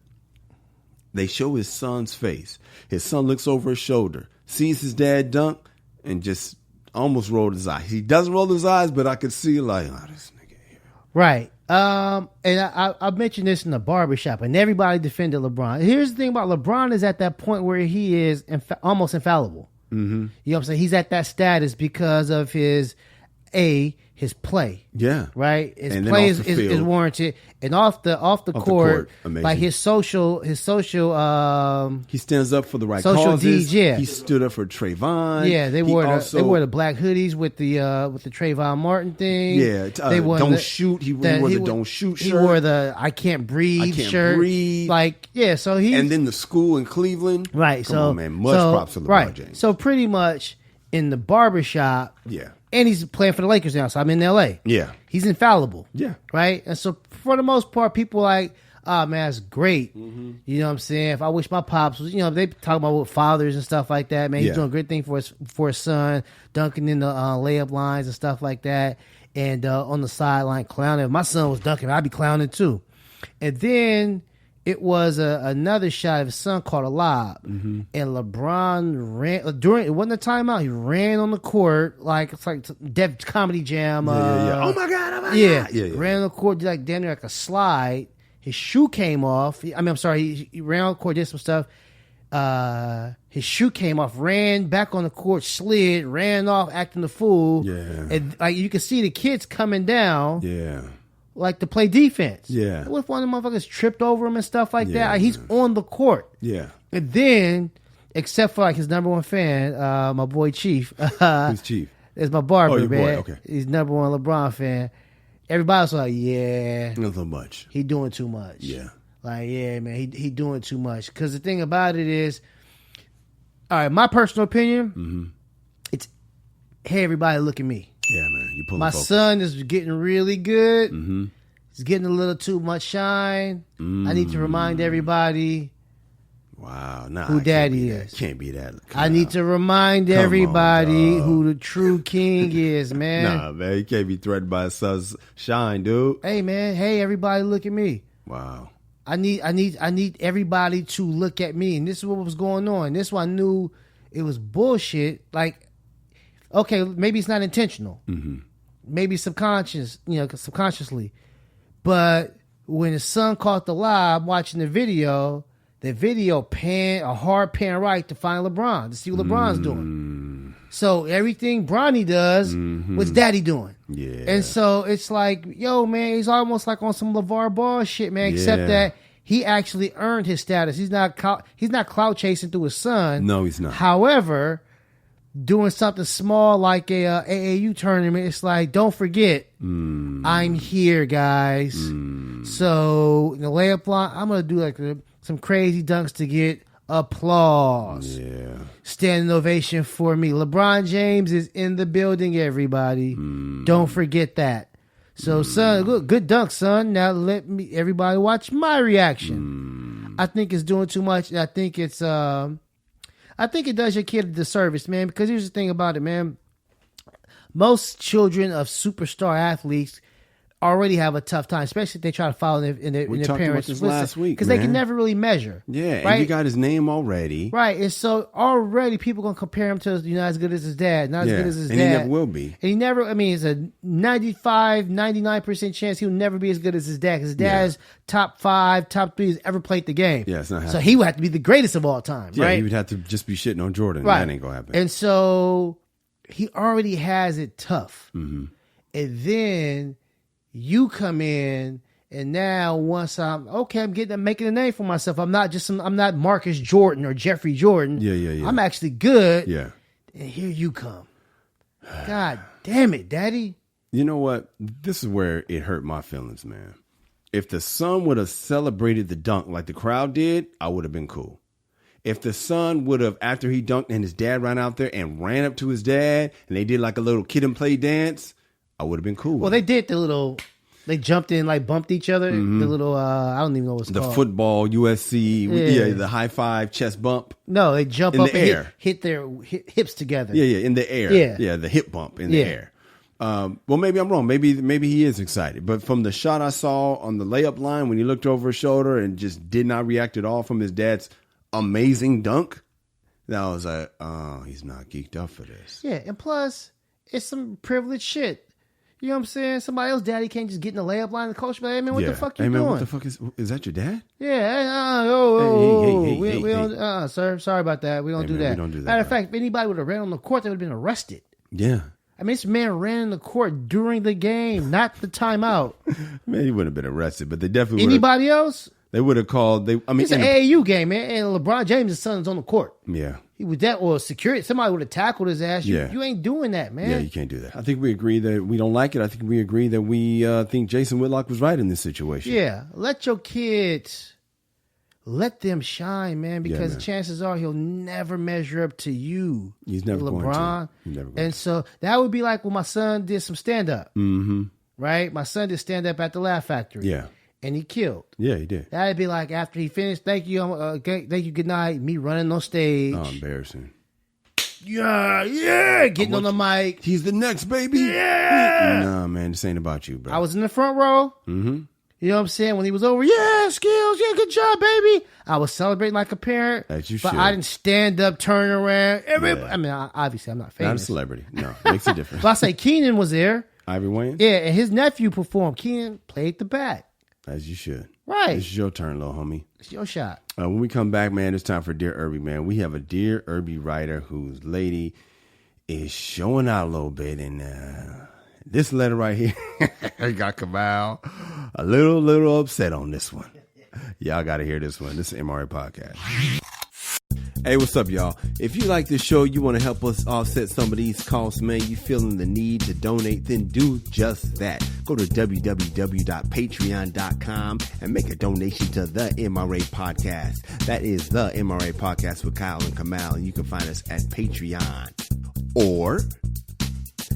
They show his son's face. His son looks over his shoulder, sees his dad dunk, and just almost rolled his eyes. He doesn't roll his eyes, but I could see like, oh, this nigga here. Right. And I mentioned this in the barbershop, and everybody defended LeBron. Here's the thing about LeBron is at that point where he is almost infallible. Mm-hmm. You know what I'm saying? He's at that status because of his play. Yeah. Right? His And play then off the is field. warranted. And off the court, amazing. like his social he stands up for the right social causes. deeds, yeah. He stood up for Trayvon. yeah, they He wore also- the black hoodies with the Trayvon Martin thing. Yeah, they wore don't shoot. He wore the don't shoot He shirt. wore the I can't breathe I can't shirt. breathe. Like, yeah, so he And then the school in Cleveland. right. Come so on, man. Much props to LeBron right. James. So pretty much in the barbershop. Yeah. And he's playing for the Lakers now, so I'm in L.A. Yeah. He's infallible. Yeah. Right? And so for the most part, people like, oh, man, that's great. Mm-hmm. You know what I'm saying? If I wish my pops was, they talk about with fathers and stuff like that. Man, he's doing a great thing for his son, dunking in the layup lines and stuff like that. And on the sideline clowning. If my son was dunking, I'd be clowning too. And then it was another shot of his son caught a lob, and LeBron ran during. It wasn't a timeout. He ran on the court like it's like Def Comedy Jam. Oh my god! Oh my Yeah. god! Yeah, yeah. Ran on the court, did like damn near like a slide. His shoe came off. I'm sorry. He ran on the court, did some stuff. His shoe came off. Ran back on the court, slid, ran off, acting the fool. Yeah. And like you can see the kids coming down. Yeah. Like to play defense. Yeah. What if one of the motherfuckers tripped over him and stuff like Yeah, that? Like, he's on the court. Yeah. And then, except for like his number one fan, my boy Chief. Who's Chief? It's my barber, your boy, man. okay. He's number one LeBron fan. Everybody was like, yeah. Not so much. He doing too much. Yeah. Like, yeah, man, he doing too much. Because the thing about it is, all right, my personal opinion, it's, hey, everybody, look at me. Yeah, man. You pull My focus. son is getting really good. He's getting a little too much shine. I need to remind everybody Wow. Nah, who it daddy can't be is. that. Can't be that. I need to remind Come on, everybody dog. who the true king is, man. Nah, man. You can't be threatened by his son's shine, dude. Hey, man. Hey, everybody, look at me. Wow. I need everybody to look at me, and this is what was going on. This is why I knew it was bullshit. Like, okay, maybe it's not intentional, maybe subconsciously, but when his son caught the lob, watching the video pan a hard pan right to find LeBron to see what LeBron's doing. So everything Bronny does, what's Daddy doing? Yeah. And so it's like, yo, man, he's almost like on some LeVar Ball shit, man. Except Yeah. that he actually earned his status. He's not clout chasing through his son. No, he's not. However, doing something small like a AAU tournament, it's like, don't forget, I'm here, guys. So in the layup line, I'm gonna do like some crazy dunks to get applause. Yeah. Standing ovation for me. LeBron James is in the building, everybody. Don't forget that. So, son, good dunk, son. Now let everybody watch my reaction. I think it's doing too much. I think it's I think it does your kid a disservice, man, because here's the thing about it, man. Most children of superstar athletes already have a tough time, especially if they try to follow in their talked parents' about this last week, because they can man. never really measure. Yeah. right? And you got his name already. Right, and so already people gonna compare him to not as good as his dad, not as good as his and dad. he never will be. And he never, I mean, it's a 95, 99% chance he'll never be as good as his dad, because his dad's top 5, top 3 has ever played the game. Yeah, it's not So happening. he would have to be the greatest of all time, Yeah, right? he would have to just be shitting on Jordan. Right. That ain't gonna happen. And so he already has it tough. And then you come in, and now once I'm making a name for myself. I'm not Marcus Jordan or Jeffrey Jordan. Yeah. I'm actually good. Yeah. And here you come. God damn it, Daddy. You know what? This is where it hurt my feelings, man. If the son would have celebrated the dunk like the crowd did, I would have been cool. If the son would have, after he dunked and his dad ran out there and ran up to his dad and they did like a little kid and play dance, I would have been cool. Well, they did they jumped in, like bumped each other. The little, I don't even know what's the called. football USC, Yeah. the high five chest bump. No, they jump In up the and air. hit their hips together. Yeah, in the air. Yeah. The hip bump in the Yeah. air. Well, maybe I'm wrong. Maybe he is excited. But from the shot I saw on the layup line when he looked over his shoulder and just did not react at all from his dad's amazing dunk, that was like, oh, he's not geeked up for this. Yeah, and plus, it's some privileged shit. You know what I'm saying? Somebody else, daddy can't just get in the layup line. The coach be like, hey, man, what the fuck you hey, man, doing? what the fuck is that your dad? Yeah, we don't, sir, sorry about that. We don't do man, that. we don't do that, Matter of bro. fact, if anybody would have ran on the court, they would have been arrested. Yeah. I mean, this man ran in the court during the game, not the timeout. Man, he wouldn't have been arrested, but they definitely would have. Anybody else? They would have called. It's It's an AAU game, man, and LeBron James' son is on the court. Yeah. He was that, or security. Somebody would have tackled his ass. Yeah. You ain't doing that, man. Yeah, you can't do that. I think we agree that we don't like it. I think we agree that we think Jason Whitlock was right in this situation. Yeah, let your kids, let them shine, man, because man. chances are he'll never measure up to you. He's never going to. LeBron. He's never going And so that would be like when my son did some stand-up, right? My son did stand-up at the Laugh Factory. Yeah. And he killed. Yeah, he did. That'd be like after he finished, thank you, good night, me running on stage. Oh, embarrassing. Yeah, getting on the mic. He's the next baby. Yeah. Nah, man, this ain't about you, bro. I was in the front row. You know what I'm saying? When he was over, yeah, skills, yeah, good job, baby. I was celebrating like a parent. As you but should. I didn't stand up, turn around. I mean, obviously, I'm not famous. Not a celebrity. No, makes a difference. But I say Keenan was there. Ivy Wayne? Yeah, and his nephew performed. Keenan played the bat. As you should. Right. This is your turn, little homie. It's your shot. When we come back, man, it's time for Dear Irby, man. We have a Dear Irby writer whose lady is showing out a little bit. And this letter right here got Kamal a little upset on this one. Y'all got to hear this one. This is MRA Podcast. Hey, what's up, y'all? If you like this show, you want to help us offset some of these costs, man, you feeling the need to donate, then do just that. Go to www.patreon.com and make a donation to the MRA Podcast. That is the MRA Podcast with Kyle and Kamal, and you can find us at Patreon. Or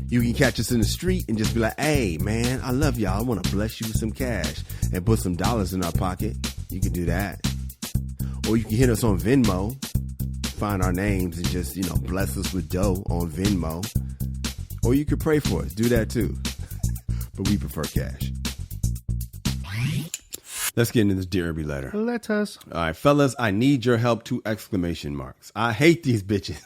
you can catch us in the street and just be like, hey, man, I love y'all. I want to bless you with some cash and put some dollars in our pocket. You can do that. Or you can hit us on Venmo. Find our names and just, bless us with dough on Venmo. Or you could pray for us. Do that too. But we prefer cash. Let's get into this Dear Irby letter. Let us. All right, fellas, I need your help, 2 exclamation marks. I hate these bitches.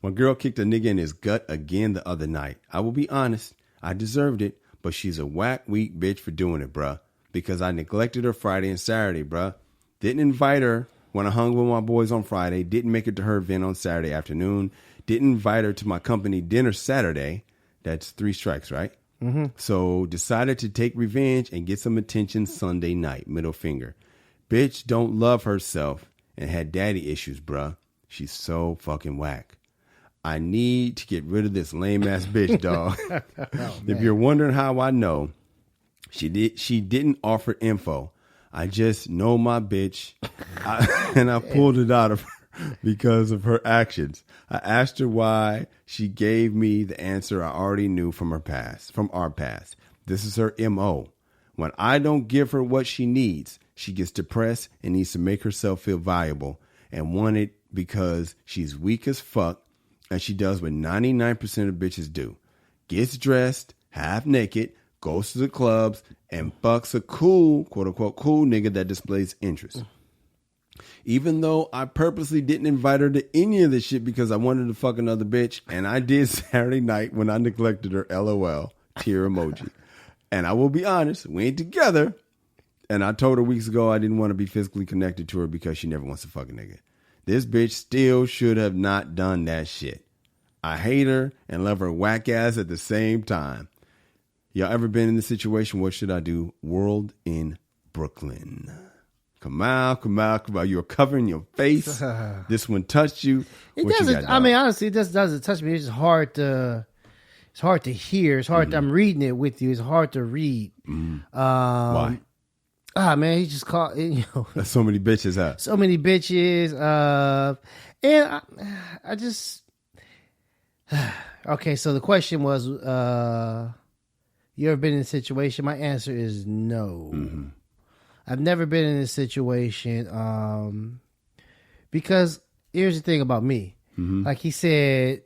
My girl kicked a nigga in his gut again the other night. I will be honest, I deserved it, but she's a whack, weak bitch for doing it, bruh. Because I neglected her Friday and Saturday, bruh. Didn't invite her when I hung with my boys on Friday. Didn't make it to her event on Saturday afternoon. Didn't invite her to my company dinner Saturday. That's 3 strikes, right? Mm-hmm. So decided to take revenge and get some attention Sunday night. Middle finger. Bitch don't love herself and had daddy issues, bruh. She's so fucking whack. I need to get rid of this lame ass bitch, dog. If you're wondering how I know, she didn't offer info. I just know my bitch, and I pulled it out of her because of her actions. I asked her why. She gave me the answer I already knew from our past. This is her MO. When I don't give her what she needs, she gets depressed and needs to make herself feel valuable and want it because she's weak as fuck, and she does what 99% of bitches do. Gets dressed, half naked, goes to the clubs, and fucks a cool, quote unquote, cool nigga that displays interest. Even though I purposely didn't invite her to any of this shit because I wanted to fuck another bitch, and I did Saturday night when I neglected her, LOL, tear emoji. And I will be honest, we ain't together, and I told her weeks ago I didn't want to be physically connected to her because she never wants to fuck a nigga. This bitch still should have not done that shit. I hate her and love her whack ass at the same time. Y'all ever been in this situation? What should I do? World in Brooklyn. Come out. You're covering your face. This one touched you. It doesn't. I mean, honestly, it just doesn't touch me. It's just hard to. It's hard to hear. It's hard. I'm reading it with you. It's hard to read. Why? Man, he just called. There's so many bitches, huh? So many bitches. And I just. Okay, so the question was. You ever been in a situation? My answer is no. Mm-hmm. I've never been in a situation because here's the thing about me. Mm-hmm. Like he said,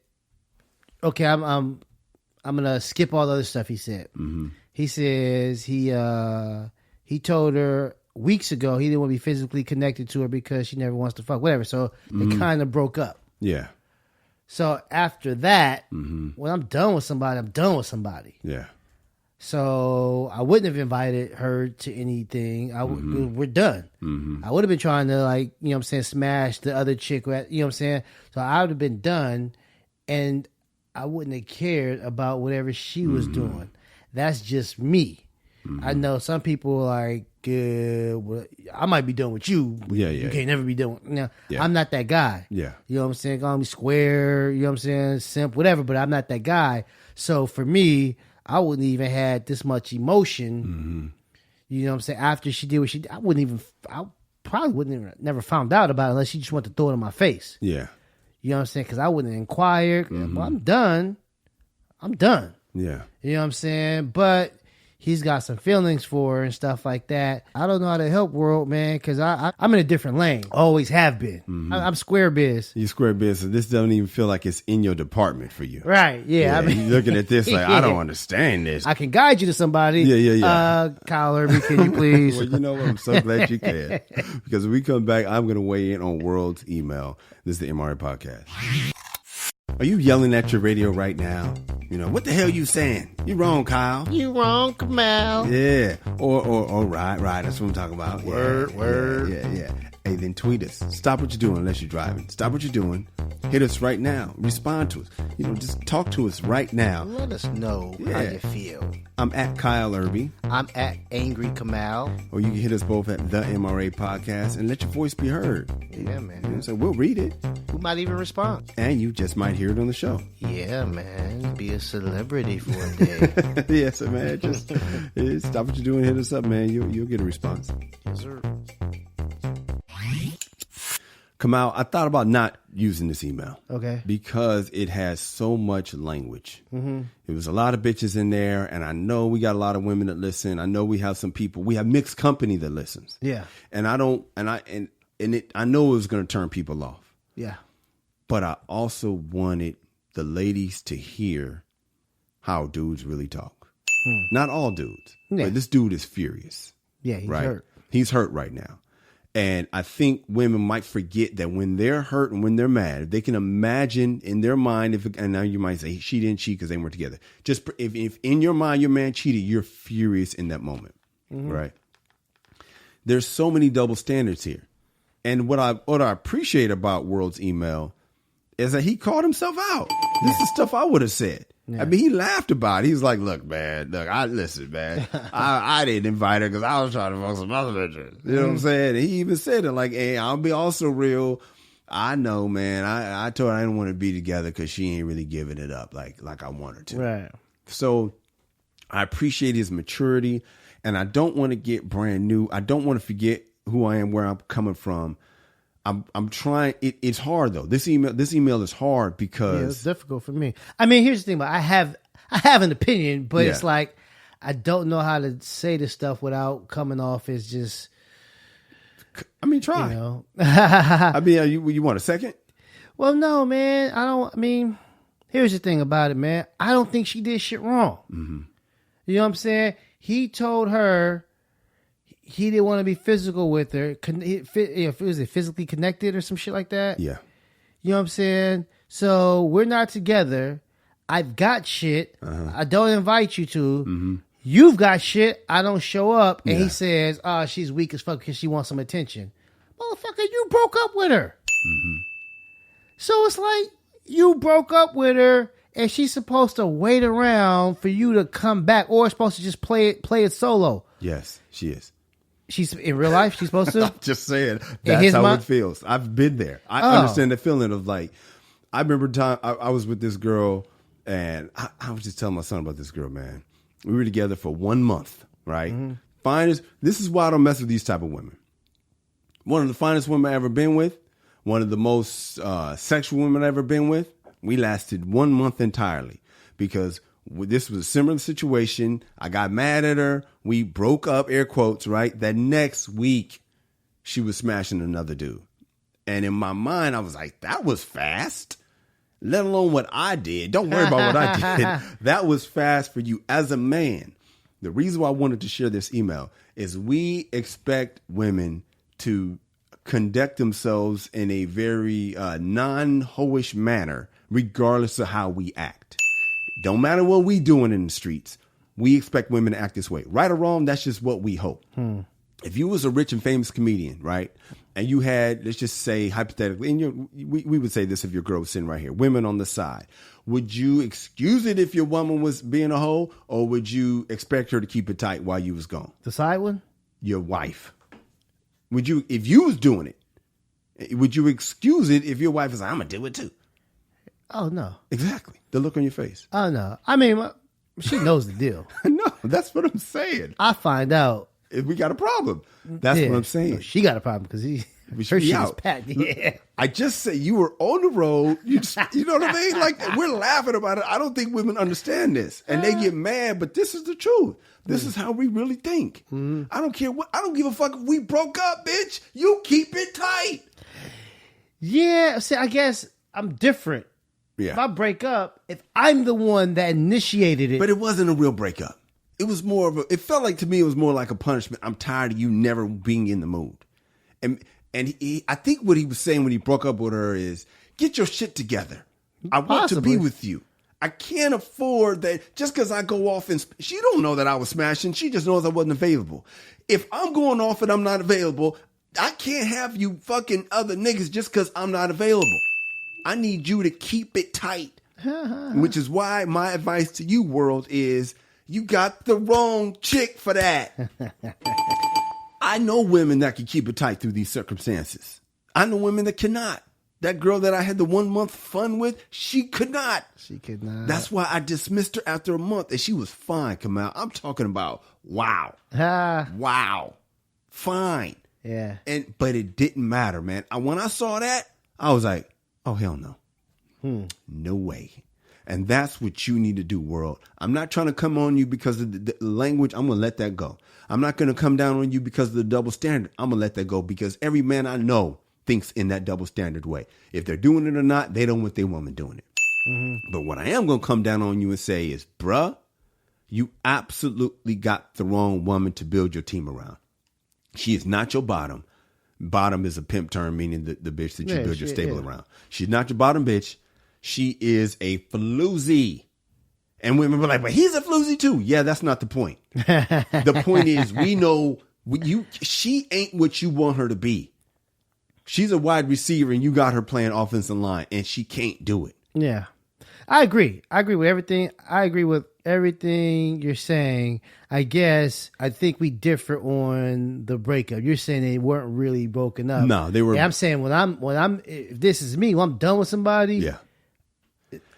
okay, I'm gonna skip all the other stuff he said. Mm-hmm. He says he told her weeks ago he didn't want to be physically connected to her because she never wants to fuck, whatever. So they kind of broke up. Yeah. So after that, when I'm done with somebody, I'm done with somebody. Yeah. So I wouldn't have invited her to anything. We're done. Mm-hmm. I would have been trying to smash the other chick. You know what I'm saying? So I would have been done, and I wouldn't have cared about whatever she was doing. That's just me. Mm-hmm. I know some people are like, I might be done with you. But you can't never be done with me. I'm not that guy. Yeah. You know what I'm saying? Call me square, you know what I'm saying? Simp, whatever, but I'm not that guy. So for me, I wouldn't even had this much emotion. Mm-hmm. You know what I'm saying? After she did what she did, I probably wouldn't even never found out about it unless she just wanted to throw it in my face. Yeah. You know what I'm saying? Because I wouldn't have inquired. Mm-hmm. Well, I'm done. Yeah. You know what I'm saying? But he's got some feelings for her and stuff like that. I don't know how to help World, man, because I'm in a different lane. Always have been. Mm-hmm. I'm square biz. You square biz, so this doesn't even feel like it's in your department for you. Right, yeah. I mean, you're looking at this like, I don't understand this. I can guide you to somebody. Yeah. Kyle Irby, can you please? Well, you know what? I'm so glad you can. Because when we come back, I'm going to weigh in on World's email. This is the MRA Podcast. Are you yelling at your radio right now? You know, what the hell you saying? You wrong, Kyle. You wrong, Kamal. Yeah. Or right. That's what I'm talking about. Word. Yeah. Hey, then tweet us. Stop what you're doing unless you're driving. Stop what you're doing. Hit us right now. Respond to us. You know, just talk to us right now. Let us know how you feel. I'm at Kyle Irby. I'm at Angry Kamal. Or you can hit us both at the MRA Podcast and let your voice be heard. Yeah, man. You know, so we'll read it. We might even respond. And you just might hear it on the show. Yeah, man. Be a celebrity for a day. Yeah, so man, just stop what you're doing. Hit us up, man. You'll get a response. Yes, sir. Kamal, I thought about not using this email. Okay. Because it has so much language. Mm-hmm. It was a lot of bitches in there, and I know we got a lot of women that listen. I know we have some people. We have mixed company that listens. Yeah. And I know it was going to turn people off. Yeah. But I also wanted the ladies to hear how dudes really talk. Not all dudes. Yeah. But this dude is furious. Yeah, he's right? hurt. He's hurt right now. And I think women might forget that when they're hurt and when they're mad, if they can imagine in their mind, and now you might say she didn't cheat because they weren't together. Just if in your mind your man cheated, you're furious in that moment, right? There's so many double standards here, and what I appreciate about World's email is that he called himself out. This is stuff I would have said. Yeah. I mean, he laughed about it. He's like, look, man, listen, man. I didn't invite her because I was trying to fuck some other bitches. You know what I'm saying? And he even said it like, hey, I'll be also real. I know, man. I told her I didn't want to be together because she ain't really giving it up like I want her to. Right. So I appreciate his maturity, and I don't want to get brand new. I don't want to forget who I am, where I'm coming from. I'm trying. It's hard though. This email is hard because it's difficult for me. I mean, here's the thing. But I have an opinion, but it's like I don't know how to say this stuff without coming off as just. I mean, try. You know. I mean, you want a second? Well, no, man. I don't. I mean, here's the thing about it, man. I don't think she did shit wrong. Mm-hmm. You know what I'm saying? He told her. He didn't want to be physical with her. Was it physically connected or some shit like that? Yeah. You know what I'm saying? So we're not together. I've got shit. I don't invite you to. Mm-hmm. You've got shit. I don't show up. And he says, she's weak as fuck because she wants some attention. Motherfucker, you broke up with her. Mm-hmm. So it's like you broke up with her and she's supposed to wait around for you to come back, or supposed to just play it solo. Yes, she is. She's in real life. She's supposed to. I'm just saying that's how it feels. I've been there. I understand the feeling of like. I remember time I was with this girl, and I was just telling my son about this girl. Man, we were together for 1 month, right? Mm-hmm. Finest. This is why I don't mess with these type of women. One of the finest women I've ever been with. One of the most sexual women I've ever been with. We lasted 1 month entirely because. This was a similar situation. I got mad at her. We broke up, air quotes, right? That next week, she was smashing another dude. And in my mind, I was like, that was fast. Let alone what I did. Don't worry about what I did. That was fast for you as a man. The reason why I wanted to share this email is we expect women to conduct themselves in a very non-hoish manner, regardless of how we act. Don't matter what we doing in the streets. We expect women to act this way. Right or wrong, that's just what we hope. If you was a rich and famous comedian, right, and you had, let's just say hypothetically, and we would say this if your girl was sitting right here, women on the side, would you excuse it if your woman was being a hoe, or would you expect her to keep it tight while you was gone? The side one? Your wife. Would you, if you was doing it, would you excuse it if your wife was like, I'm going to do it too? Oh, no. Exactly. The look on your face. Oh, no. I mean, she knows the deal. No, that's what I'm saying. I find out. If we got a problem. That's what I'm saying. No, she got a problem because he... Her shit is packed. Yeah. I just say you were on the road. You know what I mean? Like, we're laughing about it. I don't think women understand this, and they get mad. But this is the truth. This is how we really think. Mm-hmm. I don't care what. I don't give a fuck if we broke up, bitch. You keep it tight. Yeah. See, I guess I'm different. Yeah. If I break up, if I'm the one that initiated it. But it wasn't a real breakup. It was more of it felt like to me it was more like a punishment. I'm tired of you never being in the mood. And I think what he was saying when he broke up with her is, get your shit together. I want to be with you. I can't afford that just because I go off and she don't know that I was smashing. She just knows I wasn't available. If I'm going off and I'm not available, I can't have you fucking other niggas just because I'm not available. I need you to keep it tight, which is why my advice to you, world, is you got the wrong chick for that. I know women that can keep it tight through these circumstances. I know women that cannot. That girl that I had the 1 month fun with, she could not. She could not. That's why I dismissed her after a month, and she was fine, Kamal. I'm talking about wow. Wow. Fine. Yeah. But it didn't matter, man. When I saw that, I was like, oh, hell no. No way. And that's what you need to do, world. I'm not trying to come on you because of the language. I'm going to let that go. I'm not going to come down on you because of the double standard. I'm going to let that go because every man I know thinks in that double standard way. If they're doing it or not, they don't want their woman doing it. Mm-hmm. But what I am going to come down on you and say is, bruh, you absolutely got the wrong woman to build your team around. She is not your bottom. Bottom is a pimp term, meaning the bitch that you build your stable around. She's not your bottom bitch. She is a floozy. And women were like, but he's a floozy too. Yeah, that's not the point. The point is, we know she ain't what you want her to be. She's a wide receiver and you got her playing offensive line and she can't do it. Yeah. I agree. I agree with everything. I agree with everything you're saying. I guess I think we differ on the breakup. You're saying they weren't really broken up. No, they were. Yeah, I'm saying if this is me, when I'm done with somebody, yeah,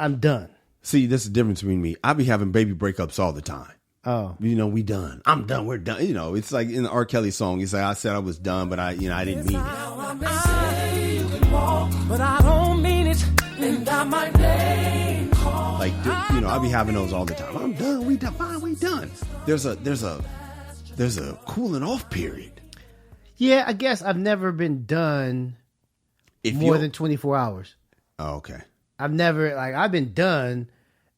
I'm done. See, this is the difference between me. I be having baby breakups all the time. Oh, we done. I'm done. We're done. It's like in the R. Kelly song. It's like I said I was done, but I didn't mean it. But I don't mean it. And I might like I be having those all the time. I'm done. We done. Fine. We done. There's a cooling off period. Yeah, I guess I've never been done more than 24 hours. Oh, okay. I've never I've been done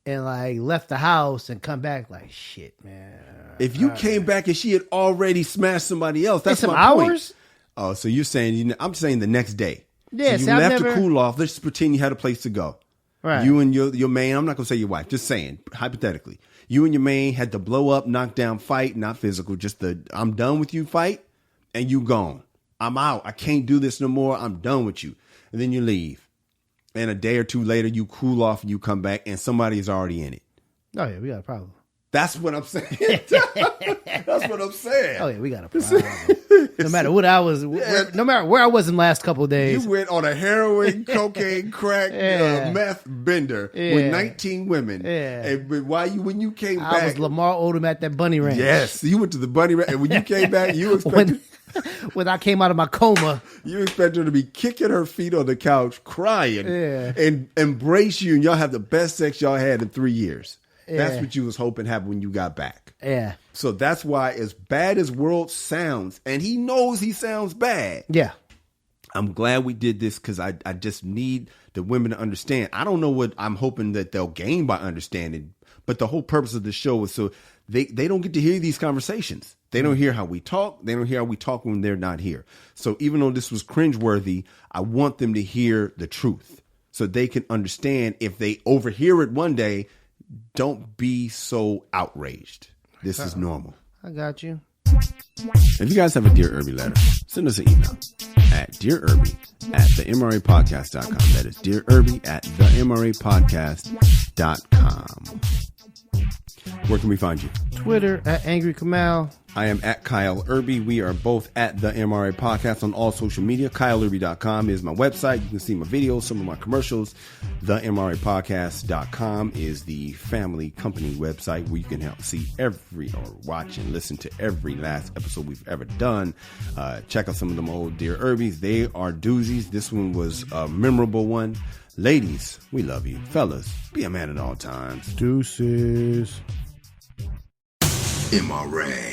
and left the house and come back shit, man. If you came back and she had already smashed somebody else, that's my hours? Point. Oh, so you're saying I'm saying the next day. Yeah, so you left to cool off. Let's just pretend you had a place to go. Right. You and your main, I'm not going to say your wife, just saying, hypothetically. You and your main had to blow up, knock down fight, not physical, just the I'm done with you fight, and you gone. I'm out. I can't do this no more. I'm done with you. And then you leave. And a day or two later, you cool off and you come back and somebody is already in it. Oh, yeah, we got a problem. That's what I'm saying. That's what I'm saying. Oh, yeah, we got a problem. No matter what I was, no matter where I was in the last couple of days. You went on a heroin, cocaine, crack, meth bender with 19 women. Yeah. And when you came back. I was Lamar Odom at that bunny ranch. Yes. You went to the bunny ranch. And when you came back, you expected. When I came out of my coma. You expect her to be kicking her feet on the couch, crying, and embrace you. And y'all have the best sex y'all had in 3 years. That's what you was hoping happened when you got back. Yeah. So that's why, as bad as World sounds, and he knows he sounds bad. Yeah. I'm glad we did this because I just need the women to understand. I don't know what I'm hoping that they'll gain by understanding, but the whole purpose of the show is so they don't get to hear these conversations. They don't hear how we talk. They don't hear how we talk when they're not here. So even though this was cringeworthy, I want them to hear the truth so they can understand. If they overhear it one day, don't be so outraged. This is normal. I got you. If you guys have a Dear Irby letter, send us an email at dearirby@themrapodcast.com. That is dearirby@themrapodcast.com. Where can we find you? Twitter at Angry Kamal. I am at Kyle Irby. We are both at the MRA Podcast on all social media. KyleIrby.com is my website. You can see my videos, some of my commercials. The MRAPodcast.com is the family company website where you can see watch and listen to every last episode we've ever done. Check out some of them old Dear Irbies. They are doozies. This one was a memorable one. Ladies, we love you. Fellas, be a man at all times. Deuces. MRA.